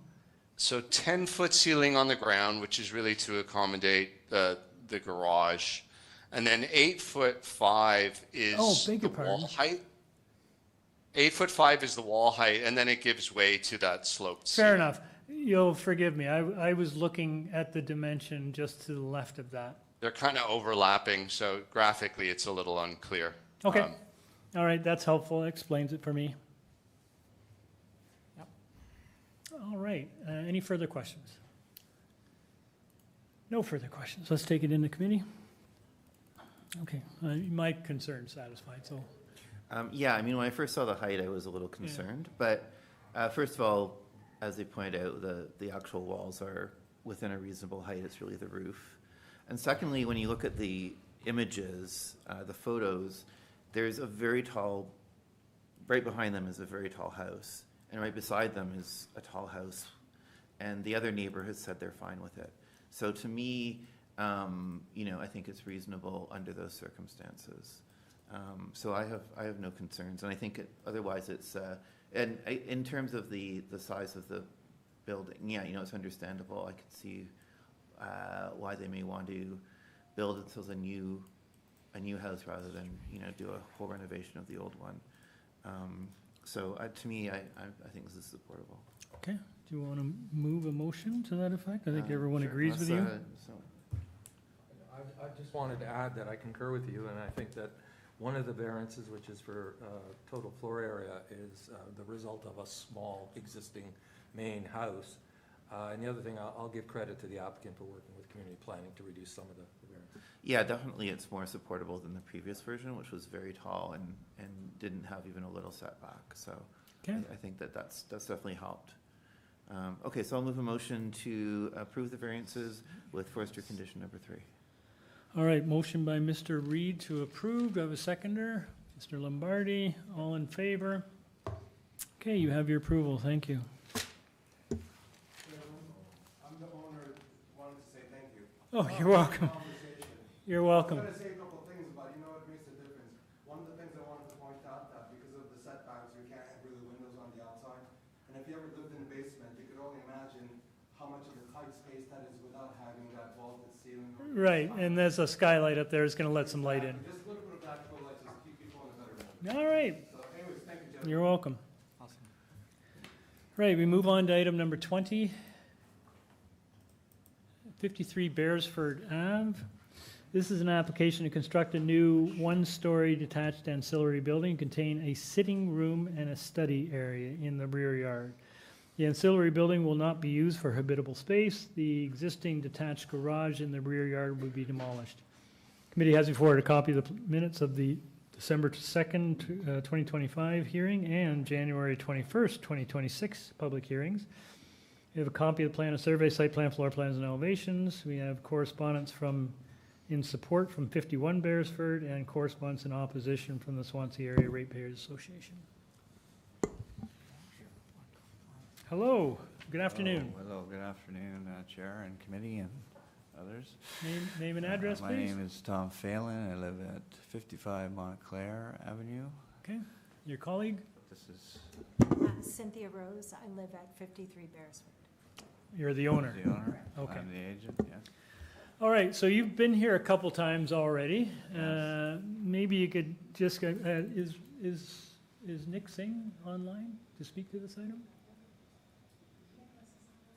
So 10-foot ceiling on the ground, which is really to accommodate the garage. And then 8'5" is the wall height. 8'5" is the wall height, and then it gives way to that sloped ceiling. Fair enough. You'll forgive me. I was looking at the dimension just to the left of that. They're kind of overlapping, so graphically it's a little unclear. Okay. All right, that's helpful. That explains it for me. Yep. All right. Any further questions? No further questions. Let's take it into committee. Okay. My concern's satisfied, so. Yeah, I mean, when I first saw the height, I was a little concerned. But first of all, as they pointed out, the actual walls are within a reasonable height. It's really the roof. And secondly, when you look at the images, the photos, there's a very tall, right behind them is a very tall house. And right beside them is a tall house. And the other neighbor has said they're fine with it. So to me, I think it's reasonable under those circumstances. So I have no concerns. And I think otherwise it's... And in terms of the size of the building, yeah, it's understandable. I could see why they may want to build it as a new house rather than do a whole renovation of the old one. So to me, I think this is supportable. Okay. Do you want to move a motion to that effect? I think everyone agrees with you. I just wanted to add that I concur with you, and I think that one of the variances, which is for total floor area, is the result of a small existing main house. And the other thing, I'll give credit to the applicant for working with community planning to reduce some of the variances. Yeah, definitely it's more supportable than the previous version, which was very tall and didn't have even a little setback. So okay. I think that's definitely helped. Okay, so I'll move a motion to approve the variances with forestry condition number 3. All right, motion by Mr. Reed to approve. Do I have a seconder? Mr. Lombardi, all in favor? Okay, you have your approval. Thank you. I'm the owner, wanted to say thank you. Oh, you're welcome. You're welcome. I was going to say a couple of things, but it makes a difference. One of the things I wanted to point out that because of the setbacks, we can't have really windows on the outside. And if you ever lived in the basement, you could only imagine how much of a tight space that is without having that vaulted ceiling. Right, and there's a skylight up there. It's going to let some light in. Just a little bit of practical light, just keep people in a better room. All right. So anyways, thank you, gentlemen. You're welcome. Awesome. Right, we move on to item number 20. 53 Beresford Ave. This is an application to construct a new one-story detached ancillary building, contain a sitting room and a study area in the rear yard. The ancillary building will not be used for habitable space. The existing detached garage in the rear yard will be demolished. Committee has before it a copy of the minutes of the December 2nd, 2025 hearing and January 21st, 2026 public hearings. We have a copy of the plan of survey, site plan, floor plans, and elevations. We have correspondence in support from 51 Beresford and correspondence in opposition from the Swansea Area Ratepayers Association. Hello, good afternoon. Hello, good afternoon, Chair and committee and others. Name and address, My please. name is Tom Phelan. I live at 55 Montclair Avenue. Okay, your colleague? This is Cynthia Rose. I live at 53 Beresford. You're the owner? the owner. Okay. I'm the agent, yes. All right, so you've been here a couple times already. Maybe you could just, is Nick Singh online to speak to this item?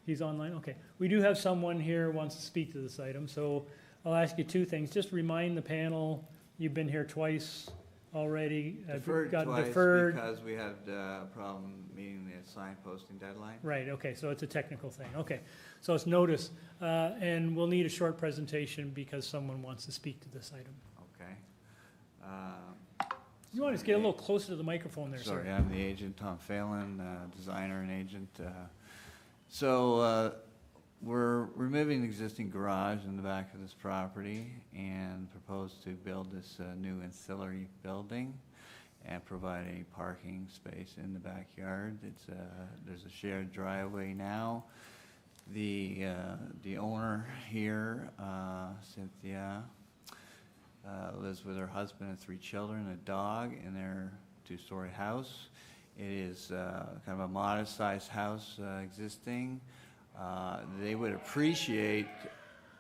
He's online, okay. We do have someone here who wants to speak to this item, so I'll ask you two things. Just remind the panel, you've been here twice already. Deferred twice deferred. because we had a problem meeting the sign posting deadline. Right, okay, so it's a technical thing, okay. So it's notice, and we'll need a short presentation because someone wants to speak to this item. Okay. You want to get a little closer to the microphone there, sir? Sorry, I'm the agent, Tom Phelan, designer and agent. So we're removing the existing garage in the back of this property and propose to build this new ancillary building and provide a parking space in the backyard. There's a shared driveway now. The owner here, Cynthia, lives with her husband and 3 children, a dog, in their 2-story house. It is kind of a modest-sized house existing. They would appreciate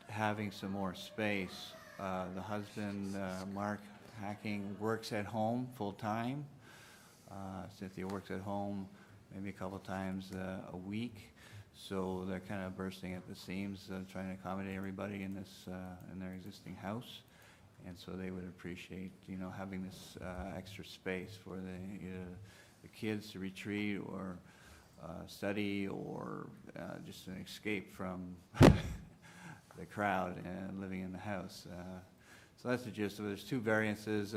having some more space. The husband, Mark Hacking, works at home full-time. Cynthia works at home maybe a couple times a week. So they're kind of bursting at the seams, trying to accommodate everybody in this in their existing house. And so they would appreciate, having this extra space for either the kids to retreat or study or just an escape from the crowd and living in the house. So that's the gist of it. There's 2 variances.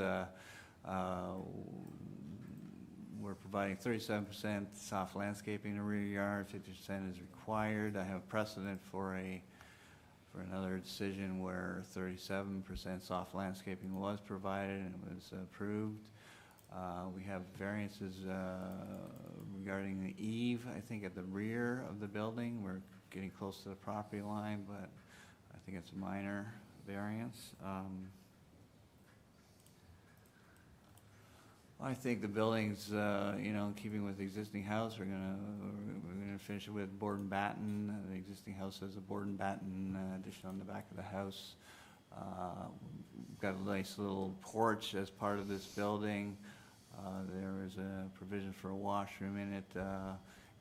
We're providing 37% soft landscaping in the rear yard, 50% is required. I have precedent for another decision where 37% soft landscaping was provided and it was approved. We have variances regarding the eave, I think at the rear of the building. We're getting close to the property line, but I think it's a minor variance. I think the building's, in keeping with the existing house. We're gonna finish it with board and batten. The existing house has a board and batten addition on the back of the house. We've got a nice little porch as part of this building. There is a provision for a washroom in it.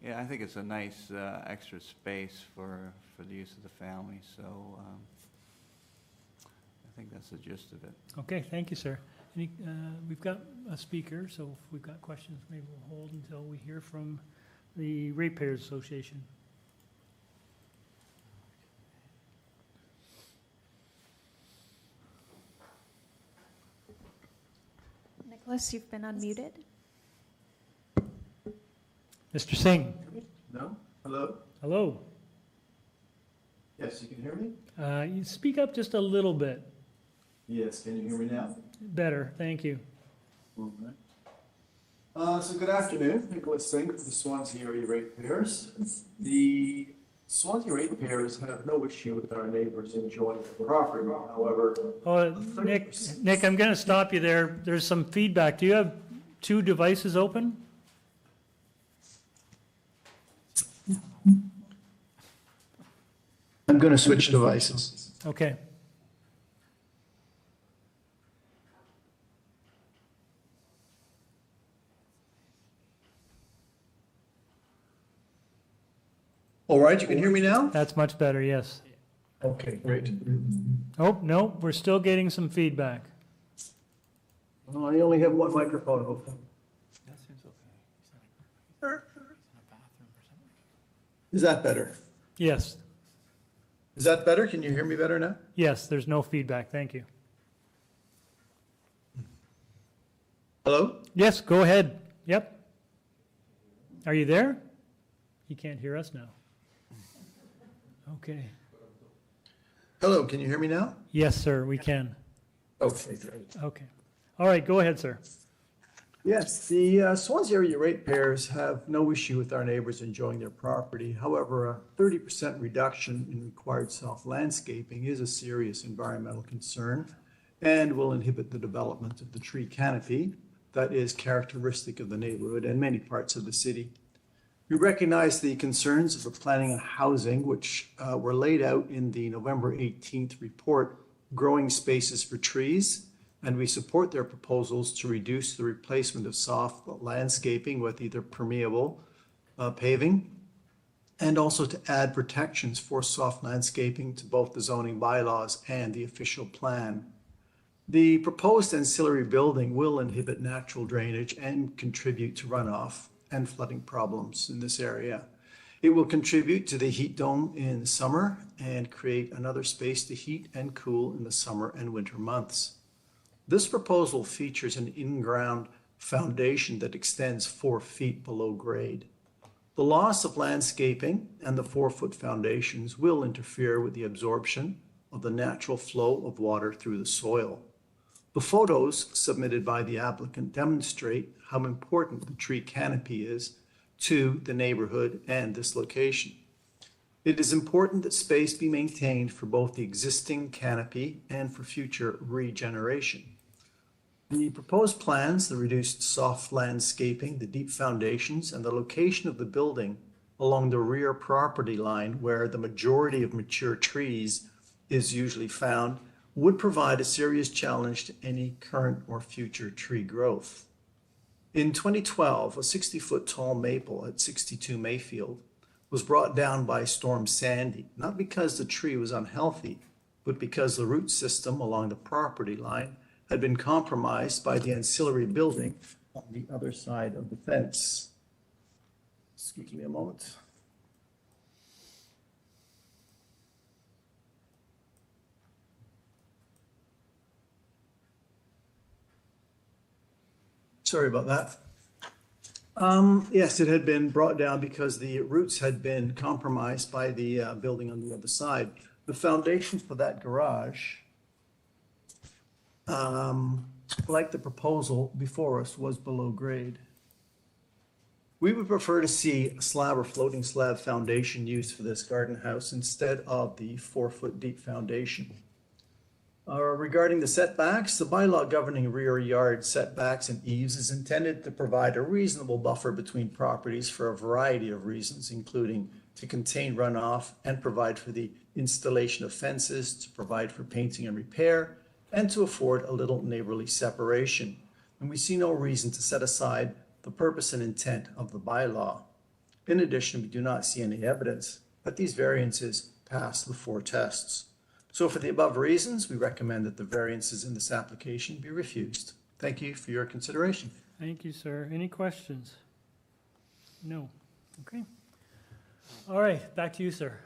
Yeah, I think it's a nice extra space for the use of the family. So I think that's the gist of it. Okay, thank you, sir. We've got a speaker, so if we've got questions, maybe we'll hold until we hear from the Ratepayers Association. Nicholas, you've been unmuted. Mr. Singh. No? Hello? Hello. Yes, you can hear me? You speak up just a little bit. Yes, can you hear me now? Better, thank you. All right. So good afternoon, Nicholas Singh of the Swansea Area Ratepayers. The Swansea Ratepayers have no issue with our neighbors enjoying the property, however. Nick, I'm going to stop you there. There's some feedback. Do you have 2 devices open? I'm going to switch devices. Okay. All right, you can hear me now? That's much better, yes. Okay, great. Oh, no, we're still getting some feedback. Well, I only have one microphone open. That seems okay. He's in a bathroom or something. Is that better? Yes, Is that better? Can you hear me better now? yes, there's no feedback, thank you. Hello? Yes, go ahead, yep. Are you there? He can't hear us now. Okay. Hello, can you hear me now? Yes, sir, we can. Okay, great. Okay. All right, go ahead, sir. Yes, the Swansea area ratepayers have no issue with our neighbors enjoying their property. However, a 30% reduction in required self-landscaping is a serious environmental concern and will inhibit the development of the tree canopy that is characteristic of the neighborhood and many parts of the city. We recognize the concerns of the planning and housing, which were laid out in the November 18th report, Growing Spaces for Trees, and we support their proposals to reduce the replacement of soft landscaping with either permeable paving, and also to add protections for soft landscaping to both the zoning bylaws and the official plan. The proposed ancillary building will inhibit natural drainage and contribute to runoff and flooding problems in this area. It will contribute to the heat dome in summer and create another space to heat and cool in the summer and winter months. This proposal features an in-ground foundation that extends 4 feet below grade. The loss of landscaping and the 4-foot foundations will interfere with the absorption of the natural flow of water through the soil. The photos submitted by the applicant demonstrate how important the tree canopy is to the neighborhood and this location. It is important that space be maintained for both the existing canopy and for future regeneration. The proposed plans, the reduced soft landscaping, the deep foundations, and the location of the building along the rear property line where the majority of mature trees is usually found would provide a serious challenge to any current or future tree growth. In 2012, a 60-foot tall maple at 62 Mayfield was brought down by Storm Sandy, not because the tree was unhealthy, but because the root system along the property line had been compromised by the ancillary building on the other side of the fence. Excuse me a moment. Sorry about that. Yes, it had been brought down because the roots had been compromised by the building on the other side. The foundation for that garage, like the proposal before us, was below grade. We would prefer to see a slab or floating slab foundation used for this garden house instead of the 4-foot deep foundation. Regarding the setbacks, the bylaw governing rear yard setbacks and eaves is intended to provide a reasonable buffer between properties for a variety of reasons, including to contain runoff and provide for the installation of fences, to provide for painting and repair, and to afford a little neighborly separation. And we see no reason to set aside the purpose and intent of the bylaw. In addition, we do not see any evidence that these variances pass the 4 tests. So for the above reasons, we recommend that the variances in this application be refused. Thank you for your consideration. Thank you, sir. Any questions? No. Okay. All right, back to you, sir.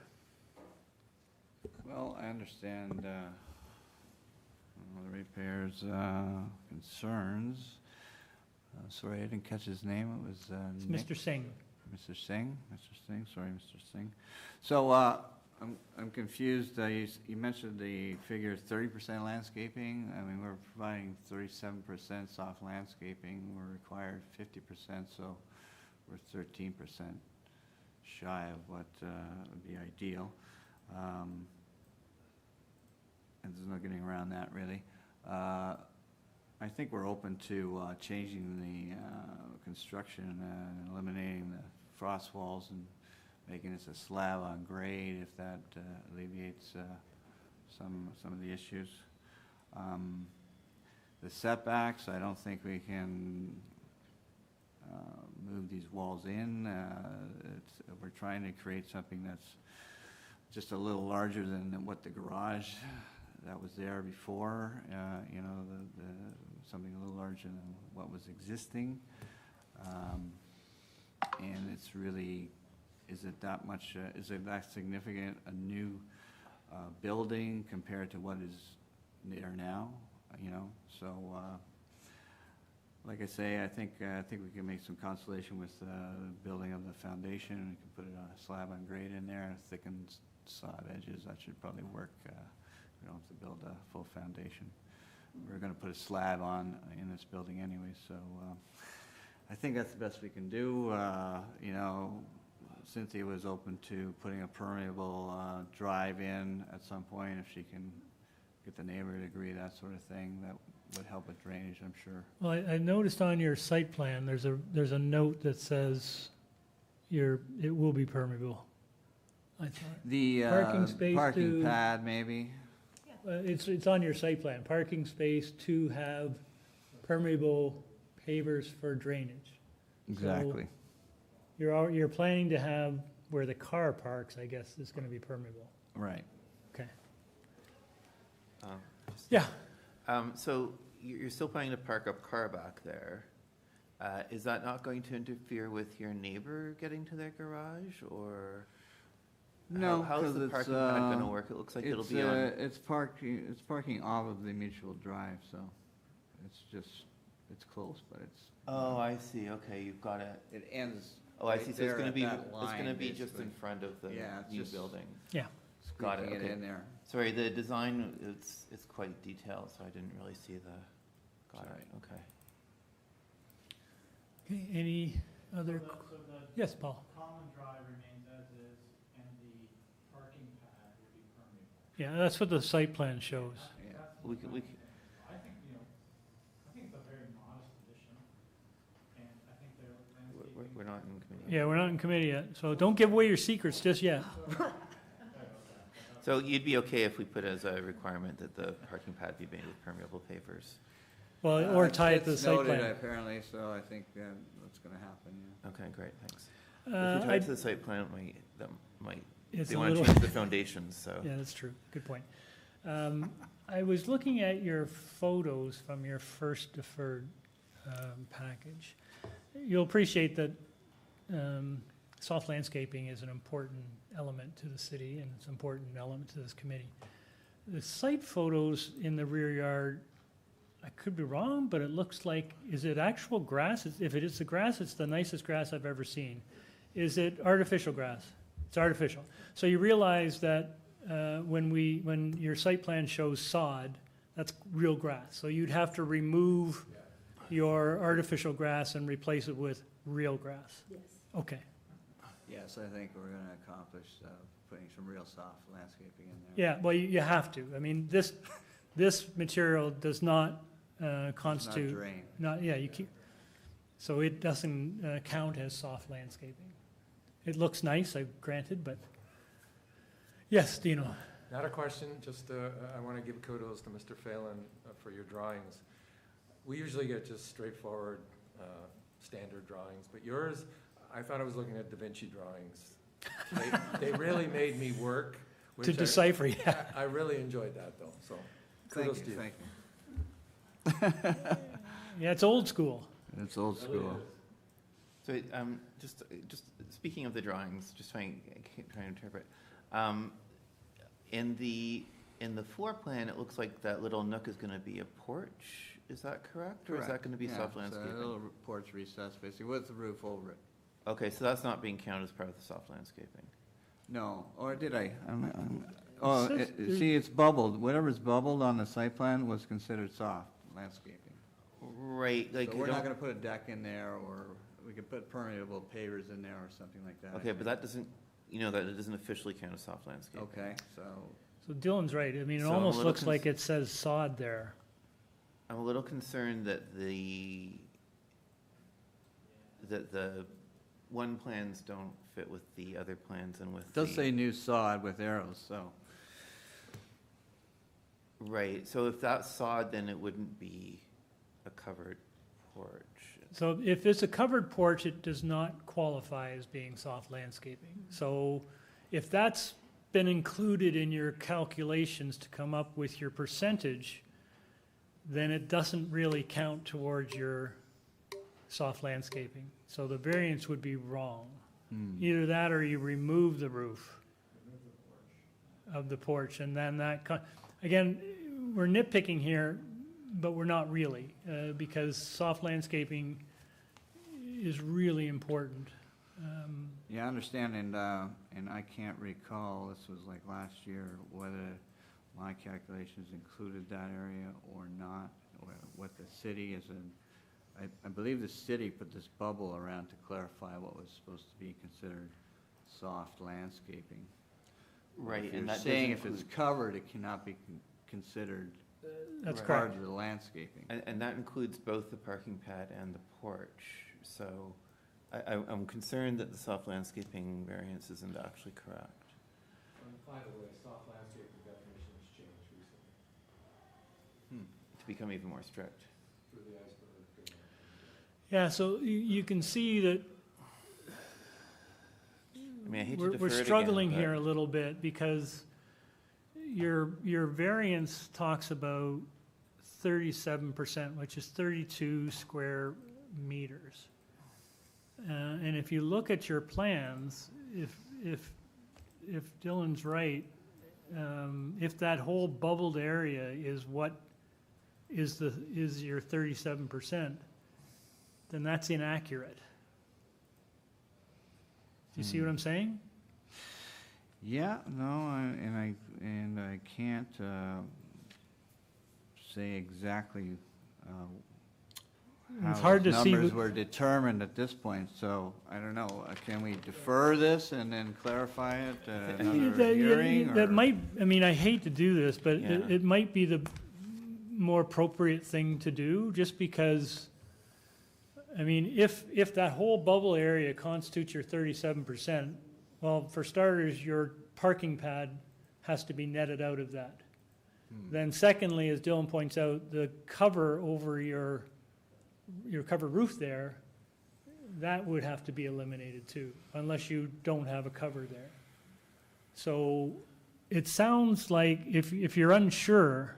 Well, I understand the ratepayers' concerns. Sorry, I didn't catch his name. It was It's Nick? Mr. Singh. Mr. Singh? Mr. Singh, sorry, Mr. Singh. So I'm confused. You mentioned the figure 30% landscaping. I mean, we're providing 37% soft landscaping. We're required 50%, so we're 13% shy of what would be ideal. And there's no getting around that, really. I think we're open to changing the construction and eliminating the frost walls and making this a slab on grade if that alleviates some of the issues. The setbacks, I don't think we can move these walls in. We're trying to create something that's just a little larger than what the garage that was there before, you know, something a little larger than what was existing. And it's really, is it that significant a new building compared to what is there now, you know? So, like I say, I think we can make some consolation with the building of the foundation. We can put a slab on grade in there, thickened sod edges. That should probably work. We don't have to build a full foundation. We're going to put a slab on in this building anyway, so I think that's the best we can do. You know, Cynthia was open to putting a permeable drive in at some point if she can get the neighbor to agree, that sort of thing. That would help with drainage, I'm sure. Well, I noticed on your site plan, there's a note that says it will be permeable. I thought. The parking space parking pad, maybe? It's on your site plan, parking space to have permeable pavers for drainage. Exactly. So you're planning to have where the car parks, I guess, is gonna be permeable. Right. Okay. Yeah. So you're still planning to park a car back there. Is that not going to interfere with your neighbor getting to their garage, or? No, how's the parking pad going to work? It looks like it'll be on. It's parking off of the mutual drive, so it's close, but it's. Oh, I see. Okay, you've got it. It ends. Oh, I see. So it's going to be basically. just in front of the new building. Yeah. Got it. Okay. In there. Sorry, the design it's quite detailed, so I didn't really see the. Got it. Okay. Okay. Any other? Yes, Paul. Common drive remains as is, and the parking pad will be permeable. Yeah, that's what the site plan shows. Yeah. We can. I think, I think it's a very modest addition, and I think they're. We're not in committee. Yeah, we're not in committee yet, so don't give away your secrets just yet. So you'd be okay if we put as a requirement that the parking pad be made with permeable pavers? Well, or tie it to the It's site noted plan. apparently, so I think that's going to happen, yeah. Okay, great, thanks. If you tie it to the site plan, It's they a want to little- change the foundations, so. Yeah, that's true. Good point. I was looking at your photos from your first deferred package. You'll appreciate that soft landscaping is an important element to the city, and it's an important element to this committee. The site photos in the rear yard, I could be wrong, but it looks like, is it actual grass? If it is the grass, it's the nicest grass I've ever seen. Is it artificial grass? It's artificial. So you realize that when your site plan shows sod, that's real grass. So you'd have to remove your artificial grass and replace it with real grass. Yes. Okay. Yes, I think we're going to accomplish putting some real soft landscaping in there. Yeah, well, you have to. I mean, this material does not constitute. Not drain. You keep, so it doesn't count as soft landscaping. It looks nice, I granted, but, yes, Dino. Not a question, just I want to give kudos to Mr. Phelan for your drawings. We usually get just straightforward, standard drawings, but yours, I thought I was looking at Da Vinci drawings. They really made me work. To decipher, yeah. I really enjoyed that, though, so kudos to you. Thank you. Yeah, it's old school. It's old school. So, just speaking of the drawings, just trying to interpret. In the floor plan, it looks like that little nook is going to be a porch. Is that correct? Or is that going to be soft landscaping? A little porch recess, basically, with the roof over it. Okay, so that's not being counted as part of the soft landscaping. No, or did I? See, it's bubbled. Whatever's bubbled on the site plan was considered soft landscaping. Right, like. So we're not going to put a deck in there, or we could put permeable pavers in there or something like that. Okay, but that doesn't, that it doesn't officially count as soft landscaping. Okay, so. So Dylan's right. I mean, it So I'm a almost little looks like it says sod there. I'm a little concerned that the one plans don't fit with the other plans and with It does say new sod with arrows, so. Right, so if that's sod, then it wouldn't be a covered porch. So if it's a covered porch, it does not qualify as being soft landscaping. So if that's been included in your calculations to come up with your percentage, then it doesn't really count towards your soft landscaping. So the variance would be wrong. Either that or you remove the roof of the porch, and then again, we're nitpicking here, but we're not really, because soft landscaping is really important. Yeah, I understand, and I can't recall, this was like last year, whether my calculations included that area or not, or what the city is in. I believe the city put this bubble around to clarify what was supposed to be considered soft landscaping. Right, If and you're that saying does if it's include- covered, it cannot be considered That's part correct. of the landscaping. And that includes both the parking pad and the porch. So I'm concerned that the soft landscaping variance isn't actually correct. By the way, soft landscaping definition has changed recently To become even more strict. through the iceberg. Yeah, so you can see that I mean, I hate to we're defer it again, struggling but- here a little bit because your variance talks about 37%, which is 32 square meters. And if you look at your plans, if Dylan's right, if that whole bubbled area is what is your 37%, then that's inaccurate. Do you see what I'm saying? Yeah, no, and I can't say exactly how It's hard those to see numbers what- were determined at this point, so I don't know. Can we defer this and then clarify it at another hearing? That or- might, I mean, I hate to do this, but Yeah. it might be the more appropriate thing to do, just because, I mean, if that whole bubble area constitutes your 37%, well, for starters, your parking pad has to be netted out of that. Then secondly, as Dylan points out, the cover over your covered roof there, that would have to be eliminated too, unless you don't have a cover there. So it sounds like if you're unsure,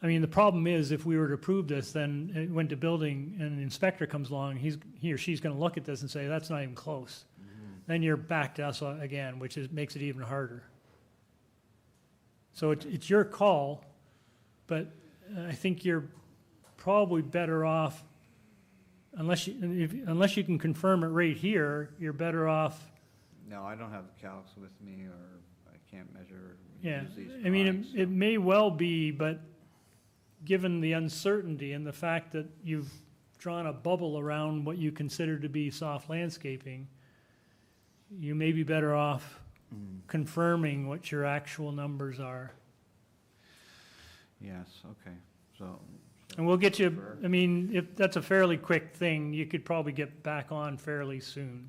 I mean, the problem is if we were to approve this, then it went to building and an inspector comes along, he or she's gonna look at this and say, that's not even close. Then you're back to us again, which makes it even harder. So it's your call, but I think you're probably better off, unless you can confirm it right here, you're better off. No, I don't have the calcs with me, or I can't measure, or Yeah, use these I mean, drawings, it may well be, but given the uncertainty and the fact that you've drawn a bubble around what you consider to be soft landscaping, you may be better off confirming what your actual numbers are. Yes, okay, so. And we'll get you, I mean, if that's a fairly quick thing, you could probably get back on fairly soon.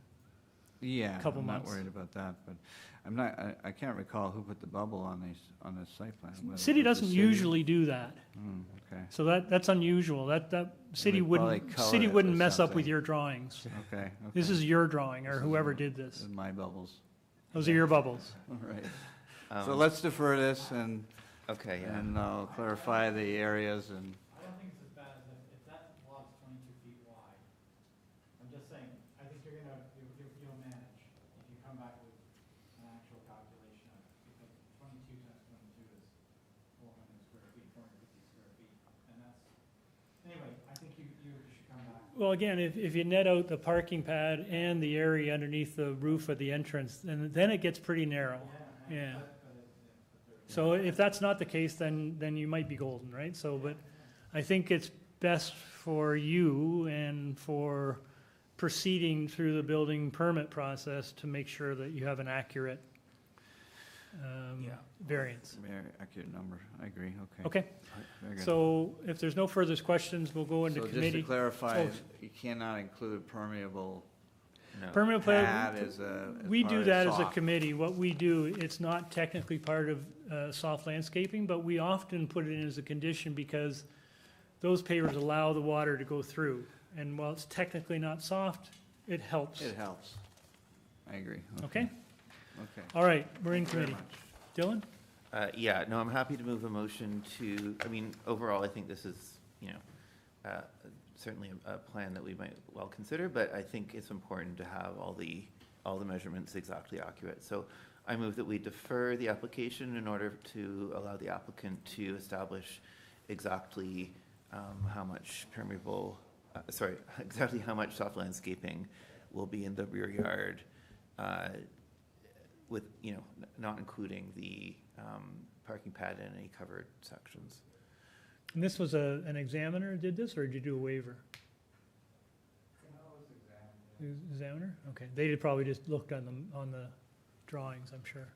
Yeah, couple I'm not months. worried about that, but I can't recall who put the bubble on this site plan. whether it City was the doesn't city. usually do that. Okay, So that's unusual. That city would probably wouldn't, color city it wouldn't with mess up with something. your drawings. okay. This okay. is your drawing, or This is whoever my- did This this. is my bubbles. Those are your bubbles. All right. Um, So let's defer this and, Okay, yeah. and I'll clarify the areas and, I don't think it's as bad as if that lot's 22 feet wide. I'm just saying, I think you'll manage if you come back with an actual calculation of it, because 22 times 22 is 400 square feet, 450 square feet, and that's, anyway, I think you should come back. Well, again, if you net out the parking pad and the area underneath the roof of the entrance, then it gets pretty narrow. Yeah. So if that's not the case, then you might be golden, right? So, but I think it's best for you and for proceeding through the building permit process to make sure that you have an accurate variance. very accurate number, I agree, okay. Okay, Very good. so if there's no further questions, we'll go into So committee. just to clarify, Oh. you cannot include permeable No. Permanent pad pad, as a. we part do of that as a soft. committee. What we do, it's not technically part of soft landscaping, but we often put it in as a condition because those pavers allow the water to go through. And while it's technically not soft, it helps. It helps. I agree. Okay? Okay. All right, we're in Thank you very committee. Dylan? Yeah, no, I'm happy to move a motion to, I mean, overall, I think this is, you know, certainly a plan that we might well consider, but I think it's important to have all the measurements exactly accurate. So I move that we defer the application in order to allow the applicant to establish exactly how much permeable, exactly how much soft landscaping will be in the rear yard, with, you know, not including the parking pad and any covered sections. And this was an examiner did this, or did you do a waiver? Examiner? Okay, they did probably just looked on the drawings, I'm sure.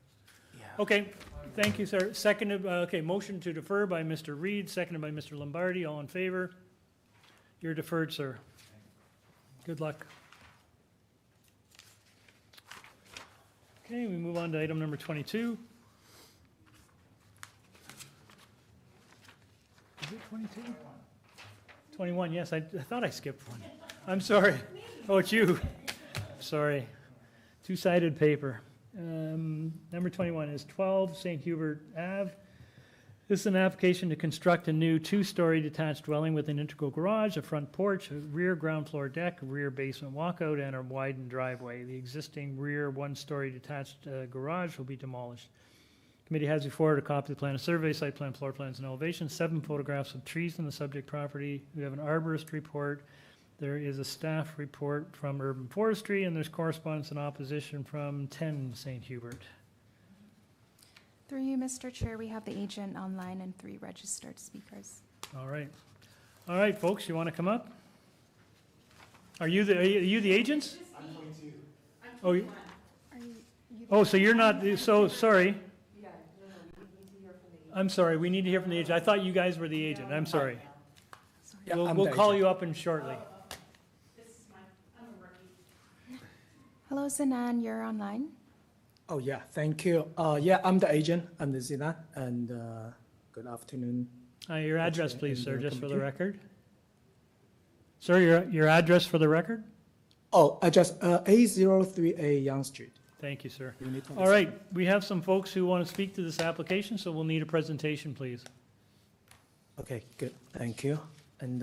Yeah. Okay, thank you, sir. Seconded, okay, motion to defer by Mr. Reed, seconded by Mr. Lombardi. All in favor? You're deferred, sir. Good luck. Okay, we move on to item number 22. Is it 22? 21, yes, I thought I skipped one. I'm sorry. Oh, it's you. Sorry. Two-sided paper. Number 21 is 12 St. Hubert Ave. This is an application to construct a new two-story detached dwelling with an integral garage, a front porch, a rear ground floor deck, a rear basement walkout, and a widened driveway. The existing rear one-story detached garage will be demolished. Committee has before it a copy of the plan of survey, site plan, floor plans, and elevations, 7 photographs of trees in the subject property. We have an arborist report. There is a staff report from Urban Forestry, and there's correspondence and opposition from 10 St. Hubert. Through you, Mr. Chair, we have the agent online and 3 registered speakers. All right. All right, folks, you want to come up? Are you the agents? I'm 22. Oh, oh, so you're not, so, sorry. I'm sorry, we need to hear from the agent. I thought you guys were the agent. I'm sorry. Yeah, We'll call you up in shortly. Hello, Zanan, you're online. Oh, yeah, thank you. Yeah, I'm the agent. I'm the Zina, and good afternoon. Your address, please, And sir, just for the committee. record. Sir, your address for the record? Oh, address 8038 Young Street. Thank you, sir. Unit All right, we have some folks who want to speak to this application, so we'll need a presentation, please. Okay, good. Thank you. And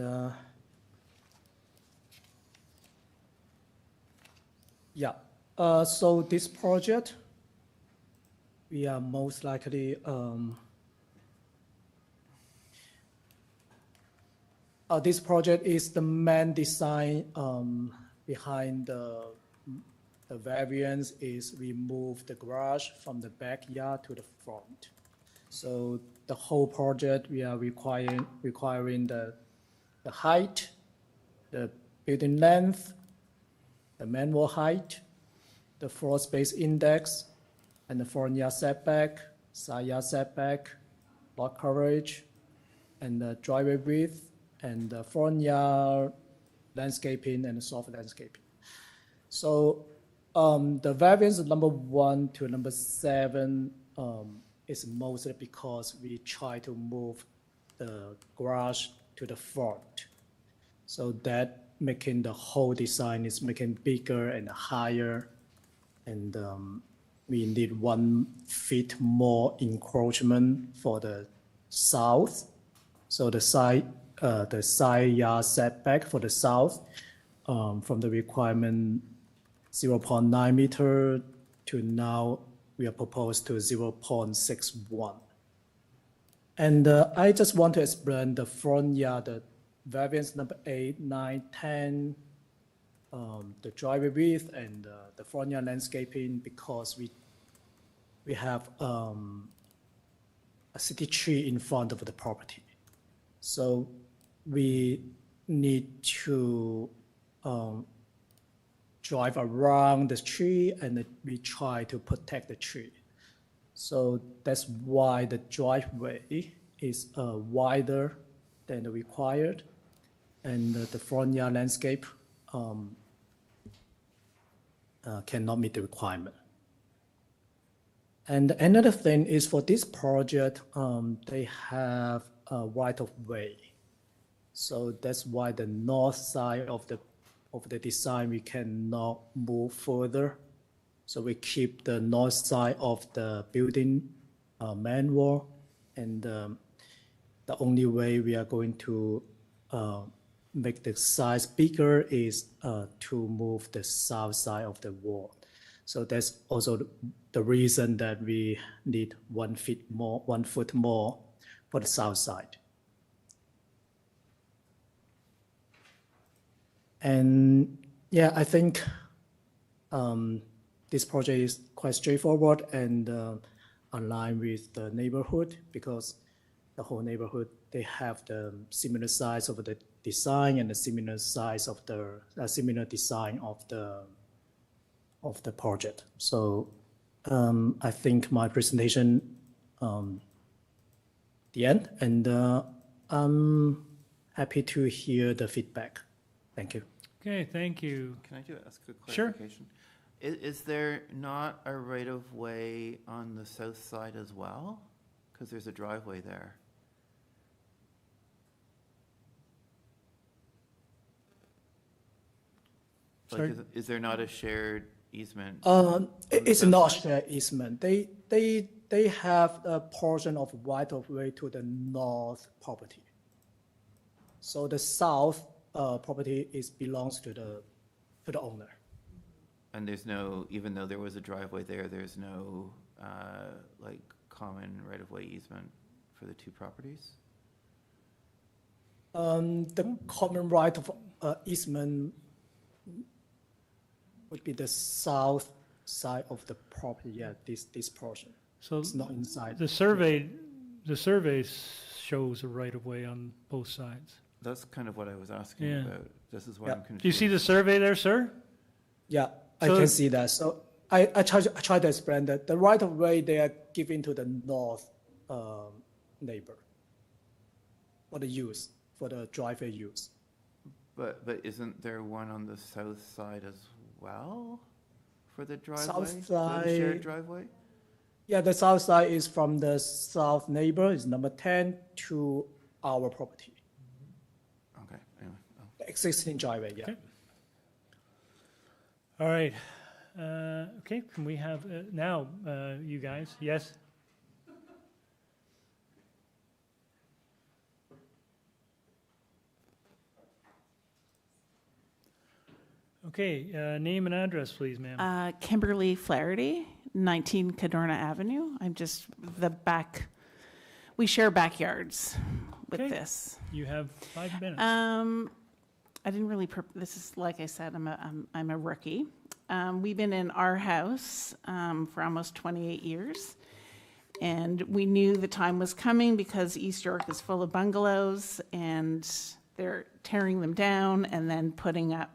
yeah, so this project, we are most likely this project is the main design behind the variance is we move the garage from the backyard to the front. So the whole project we are requiring the height, the building length, the main wall height, the floor space index, and the front yard setback, side yard setback, lot coverage, and the driveway width, and the front yard landscaping and the soft landscaping. So the variance number 1 to number 7 is mostly because we try to move the garage to the front. So that making the whole design is making bigger and higher, and we need 1 feet more encroachment for the south. So the side yard setback for the south from the requirement 0.9 meter to now we are proposed to 0.61. And I just want to explain the front yard, the variance number 8, 9, 10, the driveway width and the front yard landscaping, because we have a city tree in front of the property. So we need to drive around the tree, and we try to protect the tree. So that's why the driveway is wider than the required, and the front yard landscape cannot meet the requirement. And another thing is for this project, they have a right of way. So that's why the north side of the design, we cannot move further. So we keep the north side of the building main wall, and the only way we are going to make the size bigger is to move the south side of the wall. So that's also the reason that we need 1 foot more for the south side. And yeah, I think this project is quite straightforward and aligned with the neighborhood, because the whole neighborhood, they have the similar size of the design and the similar size of the similar design of the project. So I think my presentation the end, and I'm happy to hear the feedback. Thank you. Okay, thank you. Can I ask a Sure. clarification? Is there not a right-of-way on the south side as well? Because there's a driveway there. Sorry? Like, is there not a shared easement? It's not shared easement. They have a portion of right of way to the north property. So the south property belongs to the owner. And there's no, even though there was a driveway there, there's no like common right-of-way easement for the two properties? The common right of easement would be the south side of the property. Yeah, this portion. So it's not inside. The survey shows a right of way on both sides. That's kind of what I was asking about. This is why I'm confused. Do you see the survey there, sir? Yeah, I can see that. So I try to explain that the right of way they are giving to the north neighbor for the use, for the driveway use. But isn't there one on the south side as well for the driveway? South For side. the shared driveway? Yeah, the south side is from the south neighbor, is number 10 to our property. Okay. Anyway. The existing driveway, yeah. Okay. All right. Okay, can we have now, you guys? Yes? Okay, name and address, please, ma'am. Kimberly Flaherty, 19 Cadorna Avenue. I'm just the back. We share backyards with Okay. this. You have 5 minutes. I didn't really. This is like I said. I'm a rookie. We've been in our house for almost 28 years, and we knew the time was coming because East York is full of bungalows, and they're tearing them down and then putting up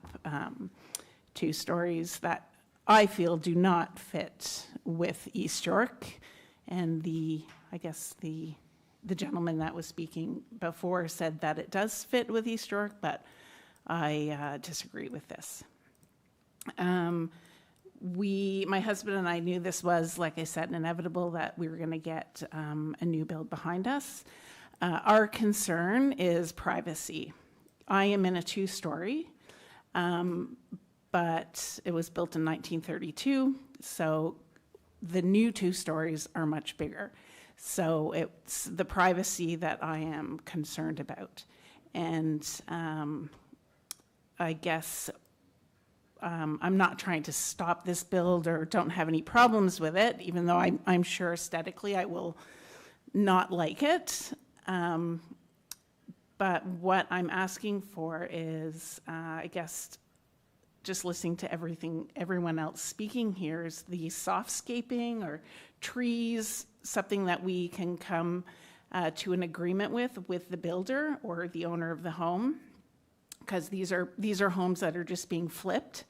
2 stories that I feel do not fit with East York. And I guess the gentleman that was speaking before said that it does fit with East York, but I disagree with this. My husband and I knew this was, like I said, inevitable, that we were going to get a new build behind us. Our concern is privacy. I am in a 2-story, but it was built in 1932, so the new 2 stories are much bigger. So it's the privacy that I am concerned about. And I guess I'm not trying to stop this build or don't have any problems with it, even though I'm sure aesthetically I will not like it. But what I'm asking for is, I guess, just listening to everyone else speaking here, is the softscaping or trees something that we can come to an agreement with the builder or the owner of the home? Because these are homes that are just being flipped.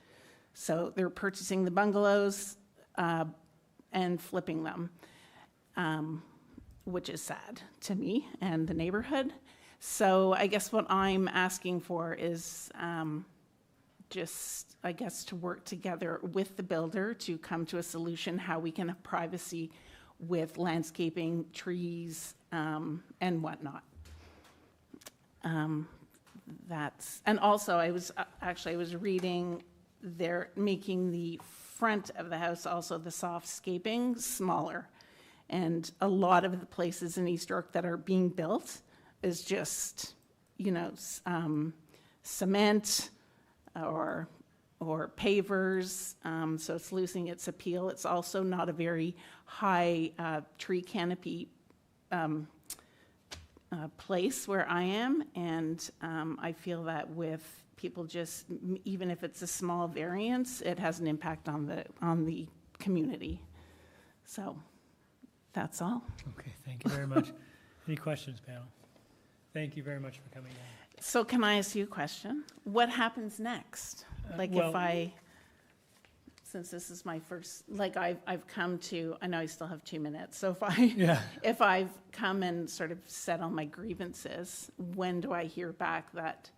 So they're purchasing the bungalows and flipping them, which is sad to me and the neighborhood. So I guess what I'm asking for is just, I guess, to work together with the builder to come to a solution how we can have privacy with landscaping, trees, and whatnot. That's, and also I was reading, they're making the front of the house, also the soft scaping, smaller. And a lot of the places in East York that are being built is just, cement or pavers, so it's losing its appeal. It's also not a very high tree canopy place where I am, and I feel that with people just, even if it's a small variance, it has an impact on the community. So that's all. Okay, thank you very much. Any questions, panel? Thank you very much for coming in. So can I ask you a question? What happens next? Since this is my first, I've come to, I know I still have 2 minutes, so if I've come and sort of said all my grievances, when do I hear back that?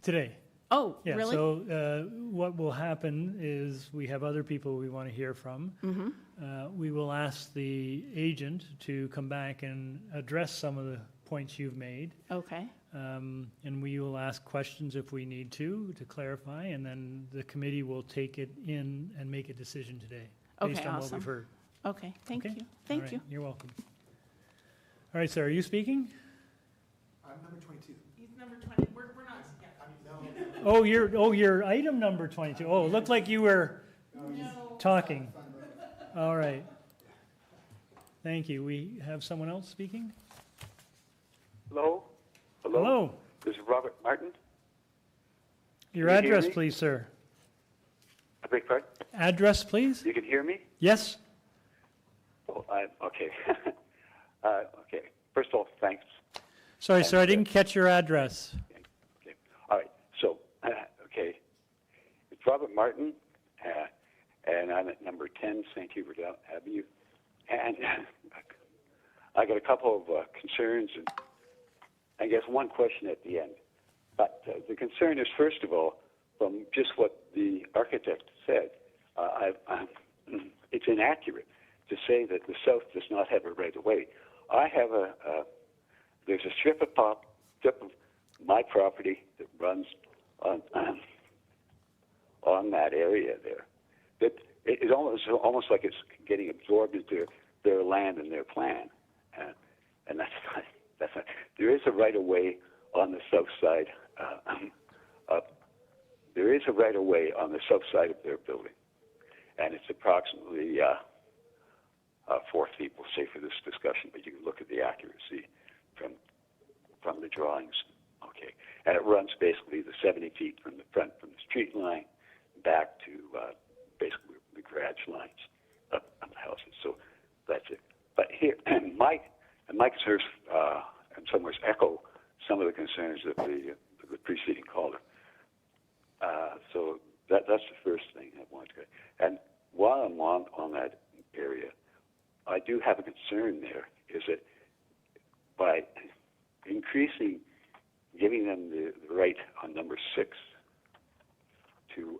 Today. Oh, yeah, really? So what will happen is we have other people we want to hear from. Mm-hmm. We will ask the agent to come back and address some of the points you've made. Okay. And we will ask questions if we need to clarify, and then the committee will take it in and make a decision today based on what we've heard. Okay, thank you. Thank you. You're welcome. All right, sir, are you speaking? I'm number 22. He's number 20. We're not. No. You're item number 22. Oh, it looked like you were talking. All right. Thank you. We have someone else speaking? Hello? Hello. This is Robert Martin. Your Can you hear address, me? please, sir. I beg your pardon? Address, please? You can hear me? Yes. Oh, okay. Okay. First of all, thanks. Sorry, sir, I didn't catch your address. Okay. All right. So, okay. It's Robert Martin, and I'm at number 10 St. Hubert Avenue. And I got a couple of concerns and I guess one question at the end. But the concern is, first of all, from just what the architect said, it's inaccurate to say that the south does not have a right of way. I have there's a strip of my property that runs on that area there. That it's almost like it's getting absorbed into their land and their plan, and that's not. There is a right of way on the south side. There is a right of way on the south side of their building, and it's approximately 4 feet. We'll say for this discussion, but you can look at the accuracy from the drawings. Okay, and it runs basically the 70 feet from the front, from the street line, back to basically the garage lines of the houses. So that's it. But here, and my concerns, in some ways, echo some of the concerns of the preceding caller. So that's the first thing I wanted to get. And while I'm on that area, I do have a concern there, is that by giving them the right on number 6 to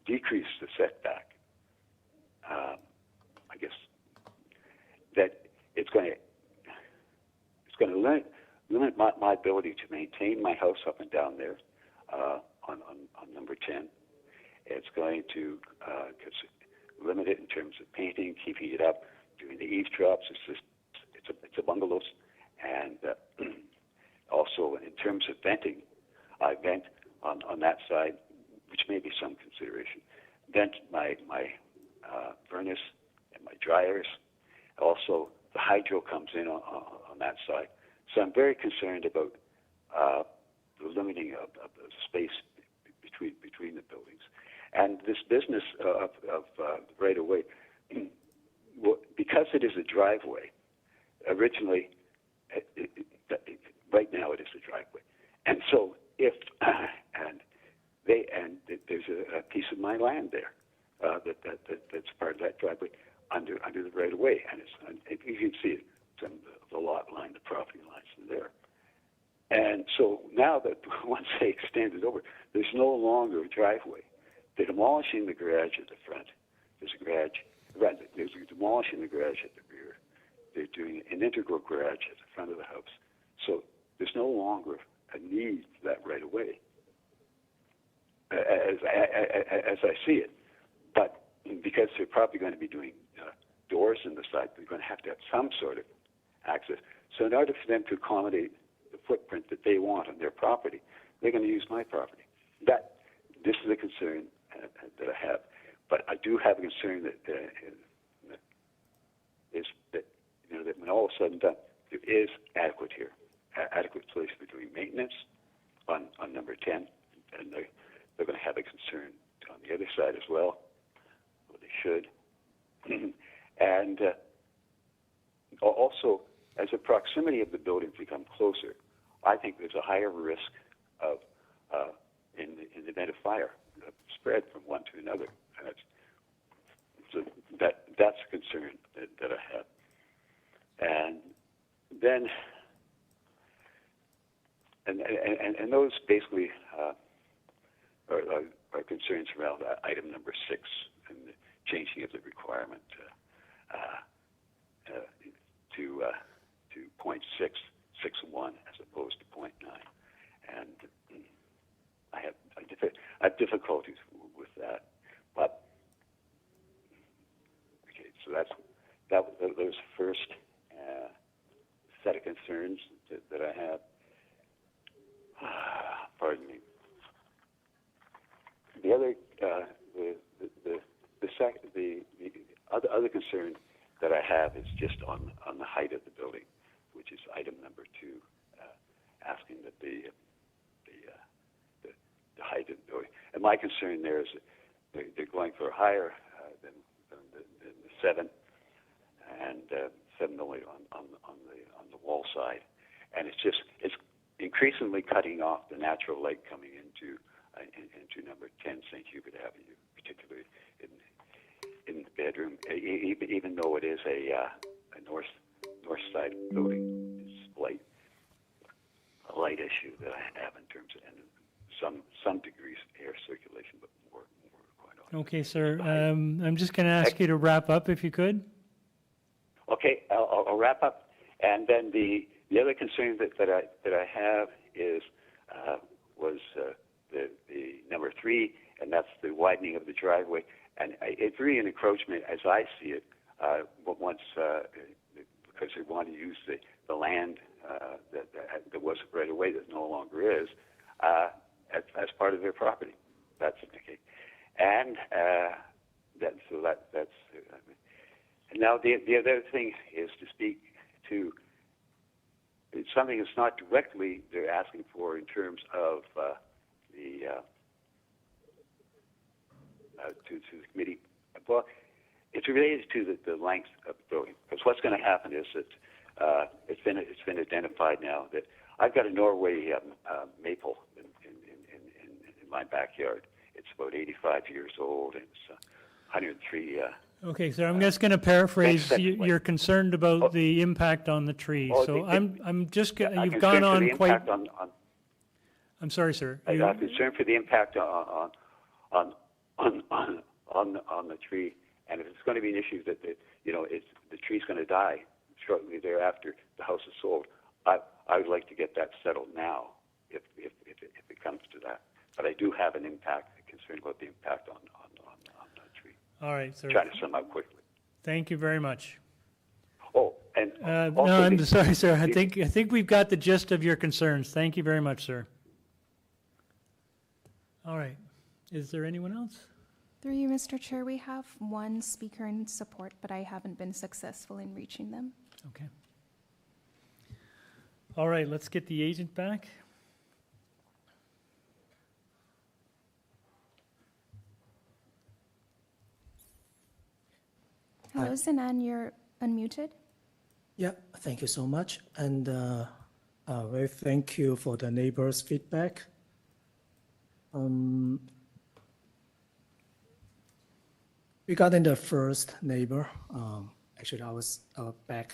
decrease the setback, I guess that it's going to limit my ability to maintain my house up and down there on number 10. It's going to limit it in terms of painting, keeping it up, doing the eavesdrops. It's a bungalows, and also in terms of venting, I vent on that side, which may be some consideration. Vent my furnace and my dryers. Also, the hydro comes in on that side. So I'm very concerned about the limiting of the space between the buildings. And this business of right of way, because it is a driveway, originally, right now it is a driveway. And so there's a piece of my land there that's part of that driveway under the right of way, and you can see it from the lot line, the property lines are there. And so now that once they extend it over, there's no longer a driveway. They're demolishing the garage at the front. There's a garage. They're demolishing the garage at the rear. They're doing an integral garage at the front of the house. So there's no longer a need for that right away, as I see it. But because they're probably going to be doing doors in the site, they're going to have some sort of access. So in order for them to accommodate the footprint that they want on their property, they're going to use my property. This is a concern that I have. But I do have a concern that that when all is said and done, there is adequate place for doing maintenance on number 10, and they're going to have a concern on the other side as well, or they should. And also, as the proximity of the buildings become closer, I think there's a higher risk of, in the event of fire, spread from one to another. That's a concern that I have. And then, and those basically are concerns around item number 6 and the changing of the requirement to 0.661 as opposed to 0.9. And I have difficulties with that. But okay, so that was the first set of concerns that I have. Pardon me. The other the other concern that I have is just on the height of the building, which is item number 2, asking that the height of the building. And my concern there is that they're going for higher than the 7, and 7 only on the wall side, and it's increasingly cutting off the natural light coming into number 10 St. Hubert Avenue, particularly in the bedroom, even though it is a north side building. It's a light issue that I have in terms of some degrees of air circulation, but more quite often. Okay, sir. I'm just going to ask you to wrap up if you could. Okay, I'll wrap up, and then the other concern that I have is was the number 3, and that's the widening of the driveway. And it's really an encroachment, as I see it, once because they want to use the land that was right away that no longer is as part of their property. That's okay. And that's and now the other thing is to speak to something that's not directly they're asking for in terms of to the committee. Well, it's related to the length of the building, because what's going to happen is that it's been identified now that I've got a Norway maple in my backyard. It's about 85 years old, and it's 103. Okay, sir. I'm just going to paraphrase. You're concerned about the impact on the tree. So I'm just. You've gone on quite. I'm sorry, sir. I'm concerned for the impact on the tree, and if it's going to be an issue that the tree's going to die shortly thereafter the house is sold, I would like to get that settled now, if it comes to that. But I do have a concern about the impact on the tree. All right, sir. Trying to sum up quickly. Thank you very much. Oh, and no, I'm sorry, sir. I think we've got the gist of your concerns. Thank you very much, sir. All right. Is there anyone else? Through you, Mr. Chair, we have one speaker in support, but I haven't been successful in reaching them. Okay. All right, let's get the agent back. Hello, Zanan, you're unmuted. Yeah, thank you so much. And very thank you for the neighbors' feedback. Regarding the first neighbor, actually I was our back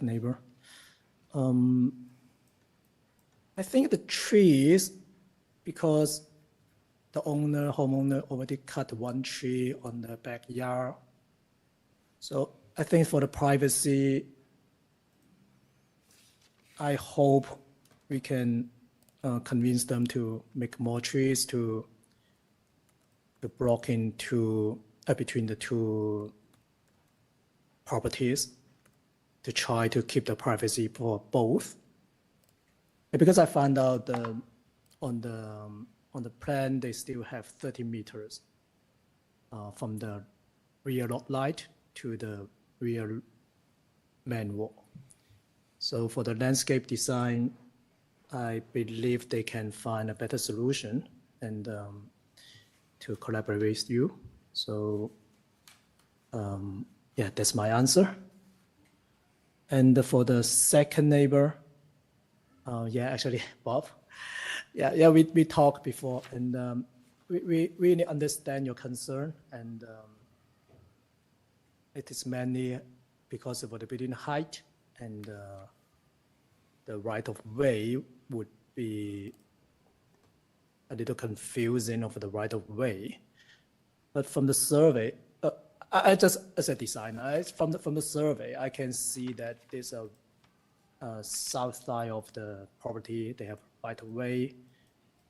neighbor. I think the trees, because the homeowner already cut one tree on the backyard. So I think for the privacy, I hope we can convince them to make more trees to block into between the two properties to try to keep the privacy for both. Because I found out on the plan they still have 30 meters from the rear lot light to the rear main wall. So for the landscape design, I believe they can find a better solution and to collaborate with you. So yeah, that's my answer. And for the second neighbor, yeah, actually, Bob, yeah, we talked before, and we really understand your concern, and it is mainly because of the building height, and the right of way would be a little confusing of the right of way. But from the survey, I just, as a designer, from the survey, I can see that there's a south side of the property, they have right of way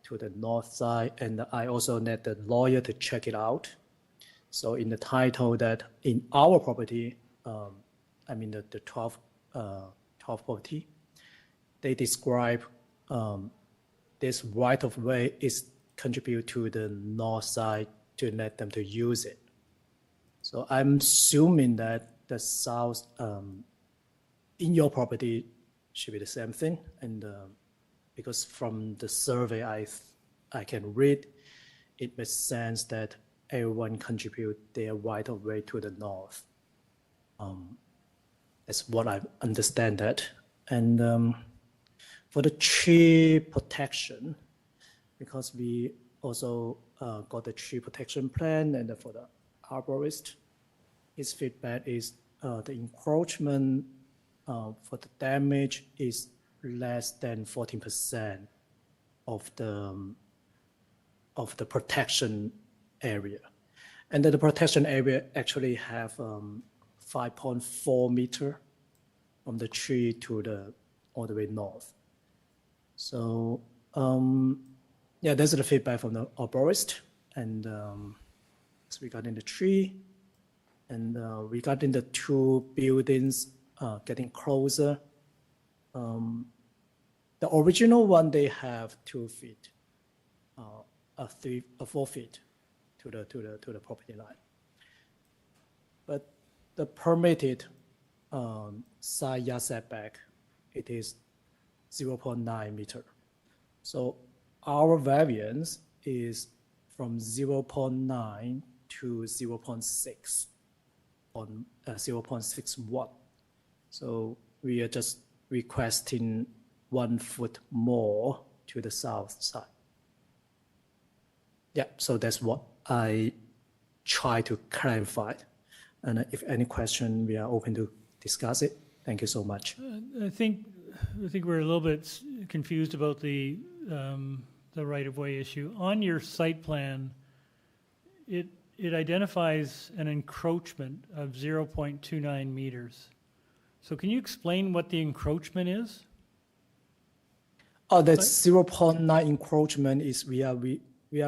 to the north side, and I also need the lawyer to check it out. So in the title that in our property, I mean the 12 property, they describe this right of way is contribute to the north side to let them to use it. So I'm assuming that the south in your property should be the same thing, and because from the survey I can read, it makes sense that everyone contribute their right of way to the north. That's what I understand that. And for the tree protection, because we also got the tree protection plan, and for the arborist, his feedback is the encroachment for the damage is less than 14% of the protection area. And then the protection area actually have 5.4 meter from the tree to the all the way north. So yeah, that's the feedback from the arborist. And so regarding the tree, and regarding the two buildings getting closer, the original one they have 2 feet, 4 feet to the property line, but the permitted side yard setback, it is 0.9 meter. So our variance is from 0.9 to 0.6 on 0.61. So we are just requesting 1 foot more to the south side. Yeah, so that's what I try to clarify. And if any question, we are open to discuss it. Thank you so much. I think we're a little bit confused about the right-of-way issue. On your site plan, it identifies an encroachment of 0.29 meters. So can you explain what the encroachment is? Oh, that 0.9 encroachment is we are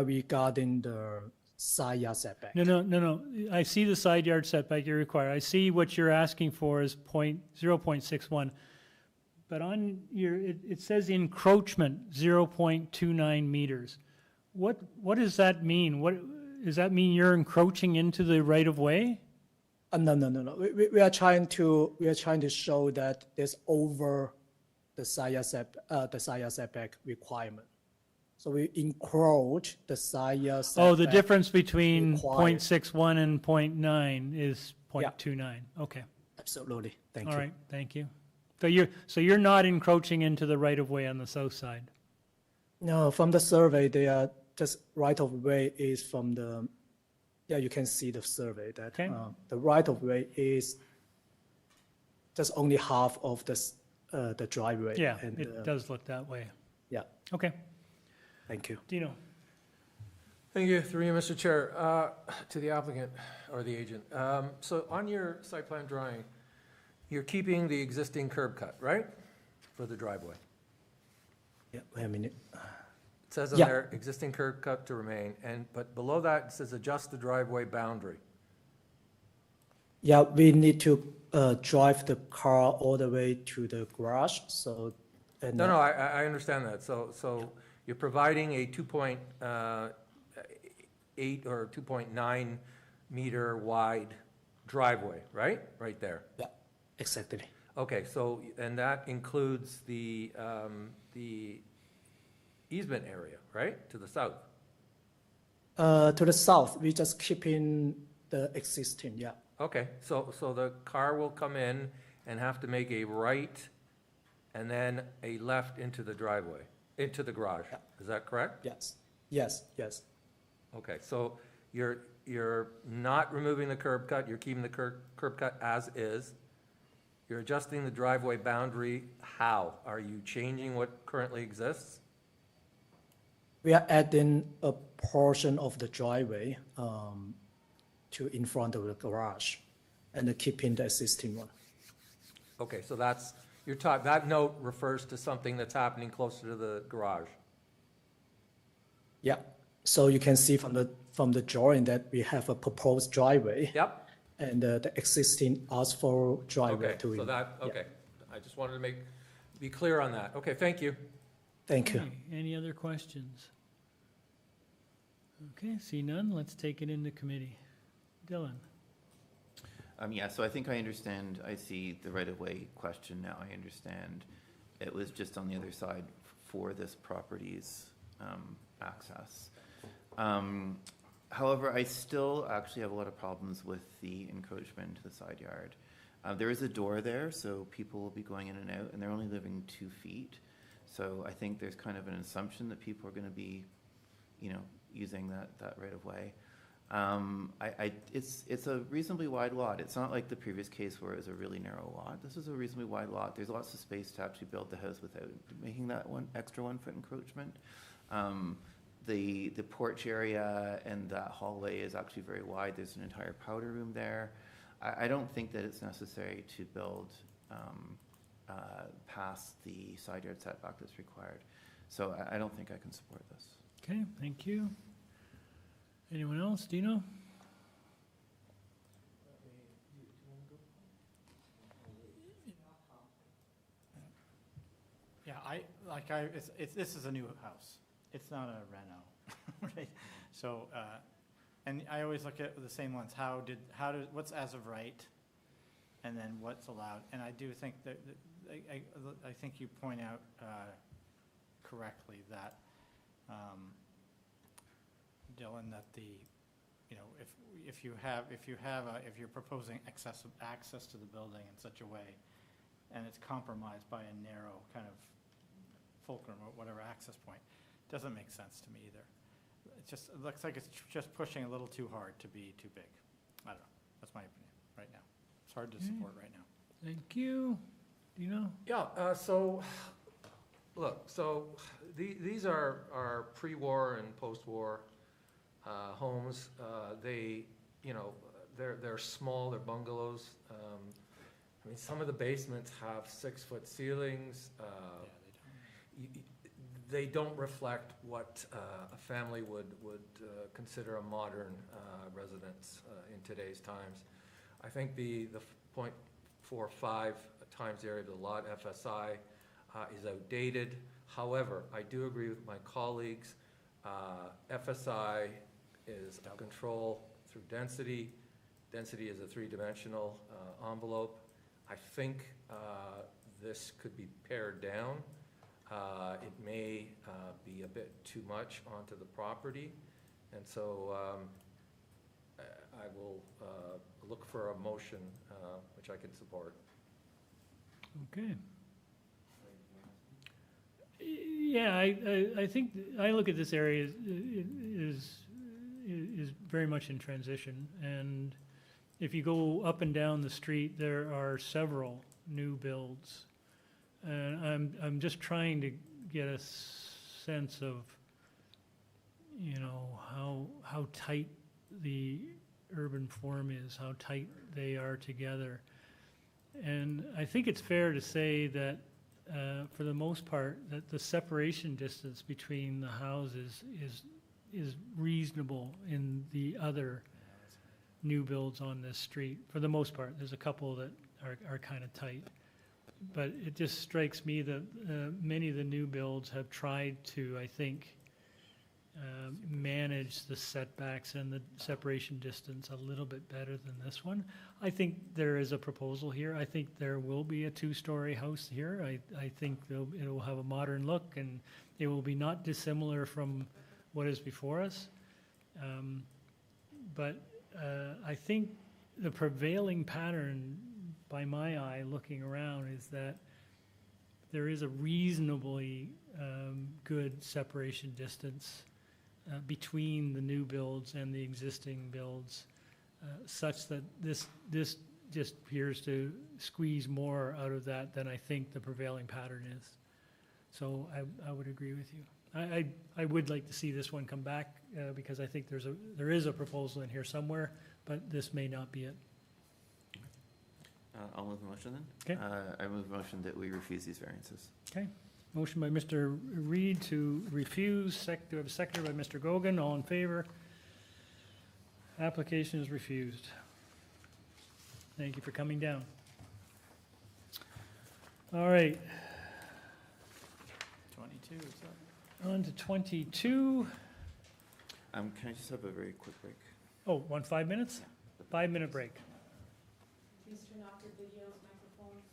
regarding the side yard setback. No. I see the side yard setback you require. I see what you're asking for is 0.61. But on your, it says encroachment 0.29 meters. What does that mean? What does that mean? You're encroaching into the right of way? No. We are trying to show that there's over the side yard setback requirement. So we encroach the side yard setback. Oh, the difference between required. 0.61 and 0.9 is 0.29. Yeah. Okay. Absolutely. Thank you. All right. Thank you. So you're not encroaching into the right of way on the south side? No, from the survey, they are just right of way is from the, yeah, you can see the survey that the right of way is just only half of the driveway. Yeah, and, it does look that way. Yeah. Okay. Thank you. Dino. Thank you, through you, Mr. Chair, to the applicant or the agent. So on your site plan drawing, you're keeping the existing curb cut, right? for the driveway? Yeah, wait a minute. It says on Yeah. there, existing curb cut to remain, but below that, it says adjust the driveway boundary. Yeah, we need to drive the car all the way to the garage, so. And No, I understand that. So you're providing a 2.8 or 2.9 meter wide driveway, right? Right there. Yeah, exactly. Okay, so, and that includes the easement area, right? To the south? To the south, we just keep in the existing, yeah. Okay, so the car will come in and have to make a right and then a left into the driveway, into the garage. Is that correct? Yes, yes, yes. Okay, so you're not removing the curb cut, you're keeping the curb cut as is. You're adjusting the driveway boundary. How? Are you changing what currently exists? We are adding a portion of the driveway to in front of the garage and keeping the existing one. Okay, so that's, that note refers to something that's happening closer to the garage. Yeah, so you can see from the drawing that we have a proposed driveway. Yep. And the existing asphalt driveway. Okay, so that, okay. I just wanted to be clear on that. Okay, thank you. Thank you. Okay, any other questions? Okay, see none, let's take it into committee. Dylan? Yeah, so I think I understand, I see the right-of-way question now, I understand. It was just on the other side for this property's access. However, I still actually have a lot of problems with the encroachment to the side yard. There is a door there, so people will be going in and out, and they're only living 2 feet. So I think there's kind of an assumption that people are going to be, using that right of way. It's a reasonably wide lot. It's not like the previous case where it was a really narrow lot. This is a reasonably wide lot. There's lots of space to actually build the house without making that extra 1 foot encroachment. The porch area and that hallway is actually very wide. There's an entire powder room there. I don't think that it's necessary to build past the side yard setback that's required. So I don't think I can support this. Okay, thank you. Anyone else? Dino? Yeah, this is a new house. It's not a reno, right? So, and I always look at the same ones. What's as of right, and then what's allowed. And I do think that, I think you point out correctly that, Dylan, that if you're proposing access to the building in such a way, and it's compromised by a narrow kind of fulcrum or whatever access point, doesn't make sense to me either. It looks like it's just pushing a little too hard to be too big. I don't know. That's my opinion right now. It's hard to support right now. Thank you. Dino? Yeah, so, look, these are pre-war and post-war homes. They're small, they're bungalows. Some of the basements have 6-foot ceilings. They don't reflect what a family would consider a modern residence in today's times. I think the 0.45 times the area of the lot, FSI, is outdated. However, I do agree with my colleagues. FSI is a control through density. Density is a 3-dimensional envelope. I think this could be pared down. It may be a bit too much onto the property, and so I will look for a motion which I can support. Okay. Yeah, I think, I look at this area is very much in transition, and if you go up and down the street, there are several new builds. And I'm just trying to get a sense of, how tight the urban form is, how tight they are together. And I think it's fair to say that for the most part, that the separation distance between the houses is reasonable in the other new builds on this street. For the most part, there's a couple that are kind of tight. But it just strikes me that many of the new builds have tried to, I think, manage the setbacks and the separation distance a little bit better than this one. I think there is a proposal here. I think there will be a two-story house here. I think it will have a modern look, and it will be not dissimilar from what is before us. But I think the prevailing pattern, by my eye, looking around, is that there is a reasonably good separation distance between the new builds and the existing builds, such that this just appears to squeeze more out of that than I think the prevailing pattern is. So I would agree with you. I would like to see this one come back because I think there is a proposal in here somewhere, but this may not be it. I'll move the motion then. Okay. I move the motion that we refuse these variances. Okay. Motion by Mr. Reed to refuse. Do I have a seconder by Mr. Gogan? All in favor? Application is refused. Thank you for coming down. All right. 22, is that? On to 22. Can I just have a very quick break? Oh, 5 minutes? 5 minute break. Please turn off your videos, microphones.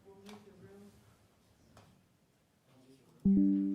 We'll leave the room. Mute.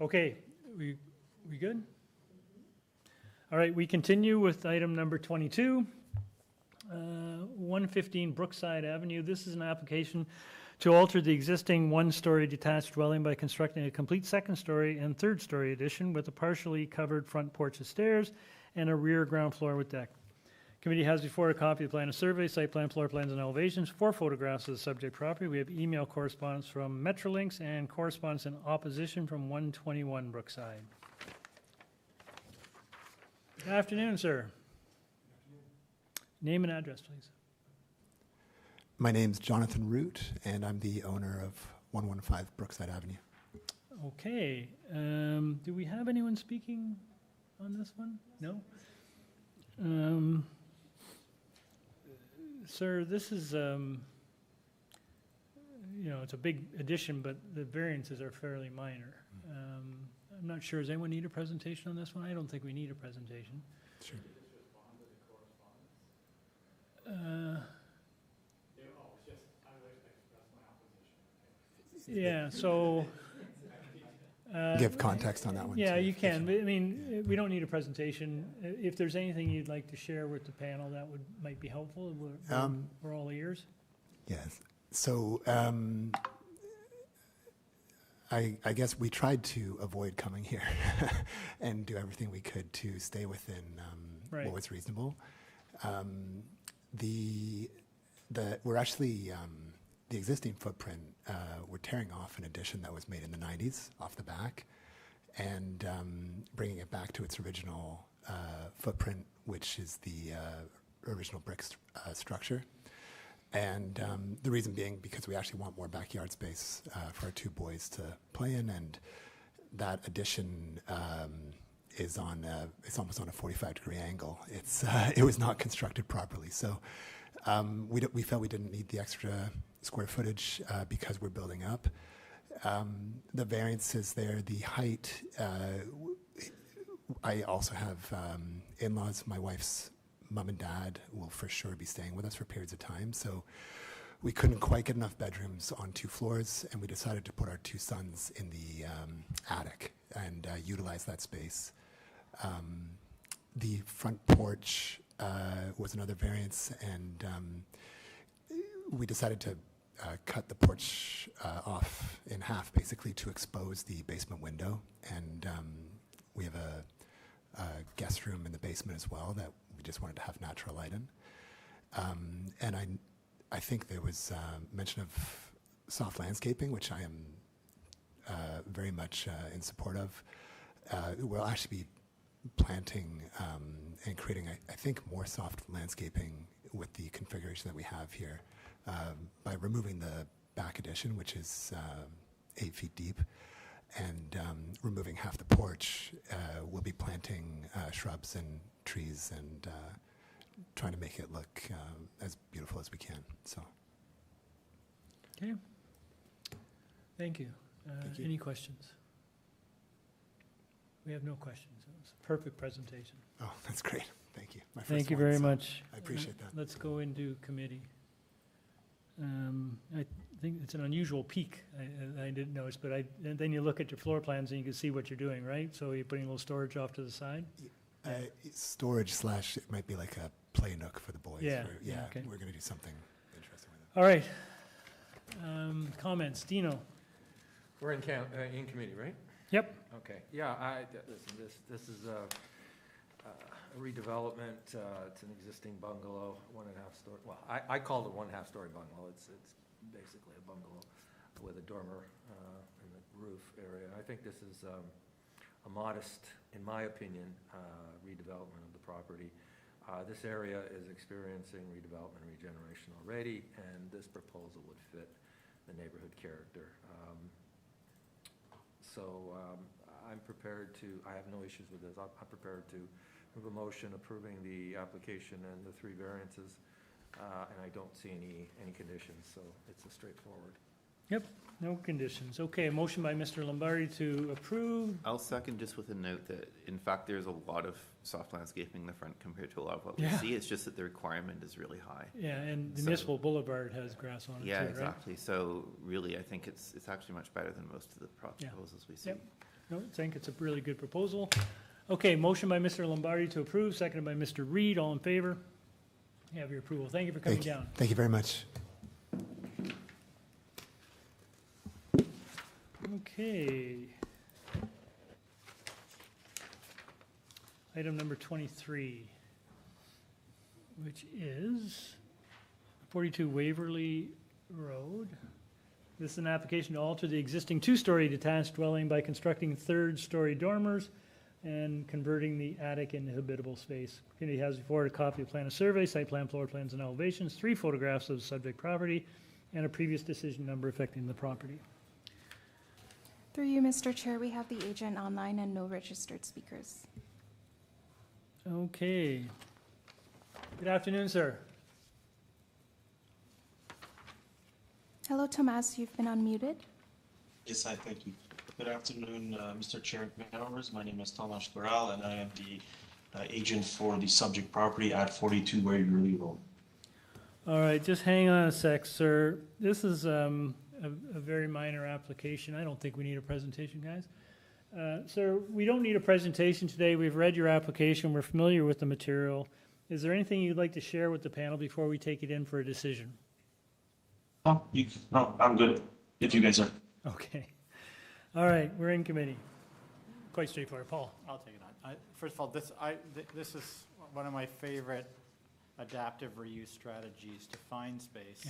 Okay, we good? All right, we continue with item number 22. 115 Brookside Avenue. This is an application to alter the existing one-story detached dwelling by constructing a complete second-story and third-story addition with a partially covered front porch of stairs and a rear ground floor with deck. Committee has before a copy of the plan of survey, site plan, floor plans, and elevations, 4 photographs of the subject property. We have email correspondence from Metrolinx and correspondence in opposition from 121 Brookside. Good afternoon, sir. Name and address, please. My name's Jonathan Root, and I'm the owner of 115 Brookside Avenue. Okay. Do we have anyone speaking on this one? No? Sir, this is, it's a big addition, but the variances are fairly minor. I'm not sure, does anyone need a presentation on this one? I don't think we need a presentation. Sure. Yeah, so. Give context on that one. Yeah, too. you can. But, I mean, we don't need a presentation. If there's anything you'd like to share with the panel, that might be helpful. We're all ears. Yes. So I guess we tried to avoid coming here and do everything we could to stay within Right. what was reasonable. We're actually the existing footprint. We're tearing off an addition that was made in the 90s off the back, and bringing it back to its original footprint, which is the original brick structure. And the reason being because we actually want more backyard space for our 2 boys to play in, and that addition is on it's almost on a 45-degree angle. It was not constructed properly, so we felt we didn't need the extra square footage because we're building up. The variance is there. The height. I also have in-laws. My wife's mom and dad will for sure be staying with us for periods of time, so we couldn't quite get enough bedrooms on 2 floors, and we decided to put our 2 sons in the attic and utilize that space. The front porch was another variance, and we decided to cut the porch off in half, basically, to expose the basement window. And we have a guest room in the basement as well that we just wanted to have natural light in. And I think there was mention of soft landscaping, which I am very much in support of. We'll actually be planting and creating, I think, more soft landscaping with the configuration that we have here by removing the back addition, which is 8 feet deep, and removing half the porch. We'll be planting shrubs and trees and trying to make it look as beautiful as we can. So. Okay. Thank you. Thank you. Any questions? We have no questions. It was a perfect presentation. Oh, that's great. Thank you. My first Thank you one, very so much. I appreciate that. Let's go into committee. I think it's an unusual peak. I didn't notice, but and then you look at your floor plans and you can see what you're doing, right? So you're putting a little storage off to the side? Storage / it might be like a play nook for the boys. Yeah, Yeah, okay. we're going to do something interesting with it. All right. Comments, Dino? We're in committee, right? Yep. Okay, yeah, listen, this is a redevelopment. It's an existing bungalow, 1.5 story. Well, I call it a 1.5 story bungalow. It's basically a bungalow with a dormer in the roof area. I think this is a modest, in my opinion, redevelopment of the property. This area is experiencing redevelopment and regeneration already, and this proposal would fit the neighborhood character. So I'm prepared to, I have no issues with this. I'm prepared to move a motion approving the application and the 3 variances, and I don't see any conditions, so it's a straightforward. Yep, no conditions. Okay, a motion by Mr. Lombardi to approve. I'll second, just with a note that, in fact, there's a lot of soft landscaping in the front compared to a lot of what we Yeah. see. It's just that the requirement is really high. Yeah, and the So- Municipal Boulevard has grass on it too, Yeah, right? exactly. So really, I think it's actually much better than most of the Yeah. proposals we see. Yep. No, I think it's a really good proposal. Okay, motion by Mr. Lombardi to approve, seconded by Mr. Reed. All in favor? You have your approval. Thank you for coming down. Thank you very much. Okay. Item number 23, which is 42 Waverley Road. This is an application to alter the existing two-story detached dwelling by constructing third-story dormers and converting the attic into habitable space. Committee has before it a copy of plan of survey, site plan, floor plans, and elevations, 3 photographs of the subject property, and a previous decision number affecting the property. Through you, Mr. Chair, we have the agent online and no registered speakers. Okay. Good afternoon, sir. Hello, Tomas, you've been unmuted. Yes, I thank you. Good afternoon, Mr. Chair, members. My name is Tomas Corral, and I am the agent for the subject property at 42 Waverley Road. All right, just hang on a sec, sir. This is a very minor application. I don't think we need a presentation, guys. Sir, we don't need a presentation today. We've read your application. We're familiar with the material. Is there anything you'd like to share with the panel before we take it in for a decision? No, I'm good, if you guys are. Okay. All right, we're in committee. Quite straightforward. Paul? I'll take it on. First of all, this is one of my favorite adaptive reuse strategies to find space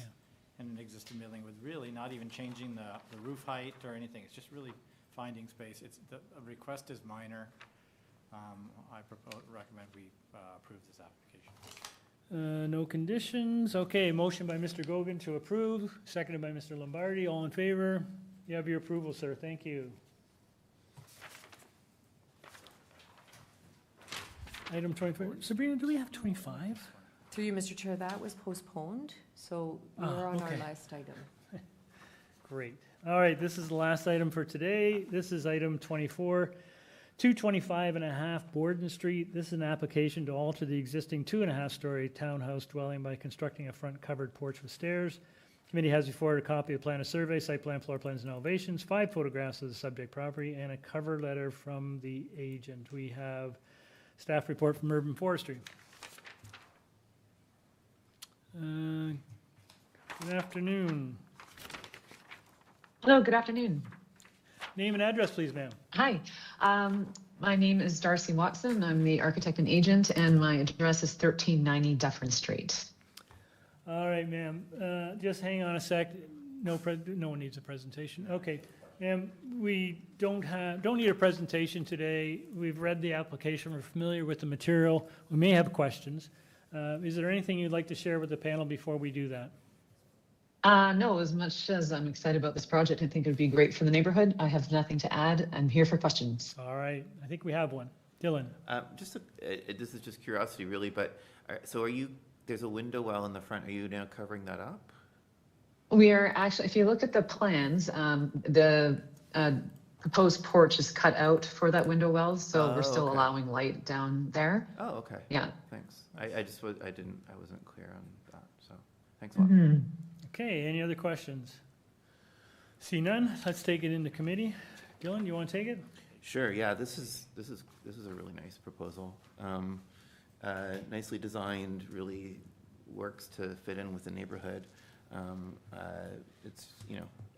in an existing building with really not even changing the roof height or anything. It's just really finding space. The request is minor. I recommend we approve this application. No conditions. Okay, motion by Mr. Gogan to approve, seconded by Mr. Lombardi. All in favor? You have your approval, sir. Thank you. Item 24. Sabrina, do we have 25? Through you, Mr. Chair, that was postponed, so we're on our last item. Great. All right, this is the last item for today. This is item 24, 225.5 Borden Street. This is an application to alter the existing 2.5-story townhouse dwelling by constructing a front covered porch with stairs. Committee has before it a copy of plan of survey, site plan, floor plans, and elevations, 5 photographs of the subject property, and a cover letter from the agent. We have staff report from Urban Forestry. Good afternoon. Hello, good afternoon. Name and address, please, ma'am. Hi, my name is Darcy Watson. I'm the architect and agent, and my address is 1390 Dufferin Street. All right, ma'am. Just hang on a sec. No one needs a presentation. Okay, ma'am. We don't need a presentation today. We've read the application. We're familiar with the material. We may have questions. Is there anything you'd like to share with the panel before we do that? No, as much as I'm excited about this project, I think it would be great for the neighborhood. I have nothing to add. I'm here for questions. All right. I think we have one. Dylan. This is just curiosity, really, but so there's a window well in the front. Are you now covering that up? We are actually, if you look at the plans, the proposed porch is cut out for that window well, so we're still allowing light down there. Oh, okay. Yeah. Thanks. I wasn't clear on that, so thanks a lot. Okay, any other questions? See none, let's take it into committee. Dylan, you want to take it? Sure, yeah, this is a really nice proposal. Nicely designed, really works to fit in with the neighborhood. It's,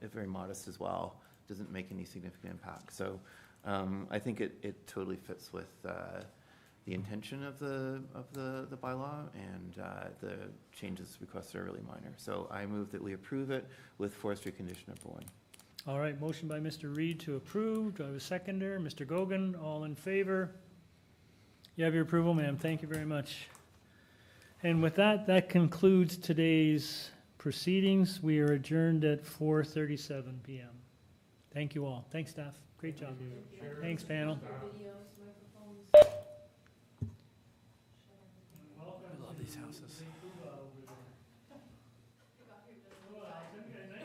very modest as well, doesn't make any significant impact. So I think it totally fits with the intention of the bylaw, and the changes requested are really minor. So I move that we approve it with forestry condition number 1. All right, motion by Mr. Reed to approve. Do I have a seconder? Mr. Gogan, all in favor? You have your approval, ma'am. Thank you very much. And with that, that concludes today's proceedings. We are adjourned at 4:37 p.m. Thank you all. Thanks, staff. Great job. Thanks, panel. I love these houses.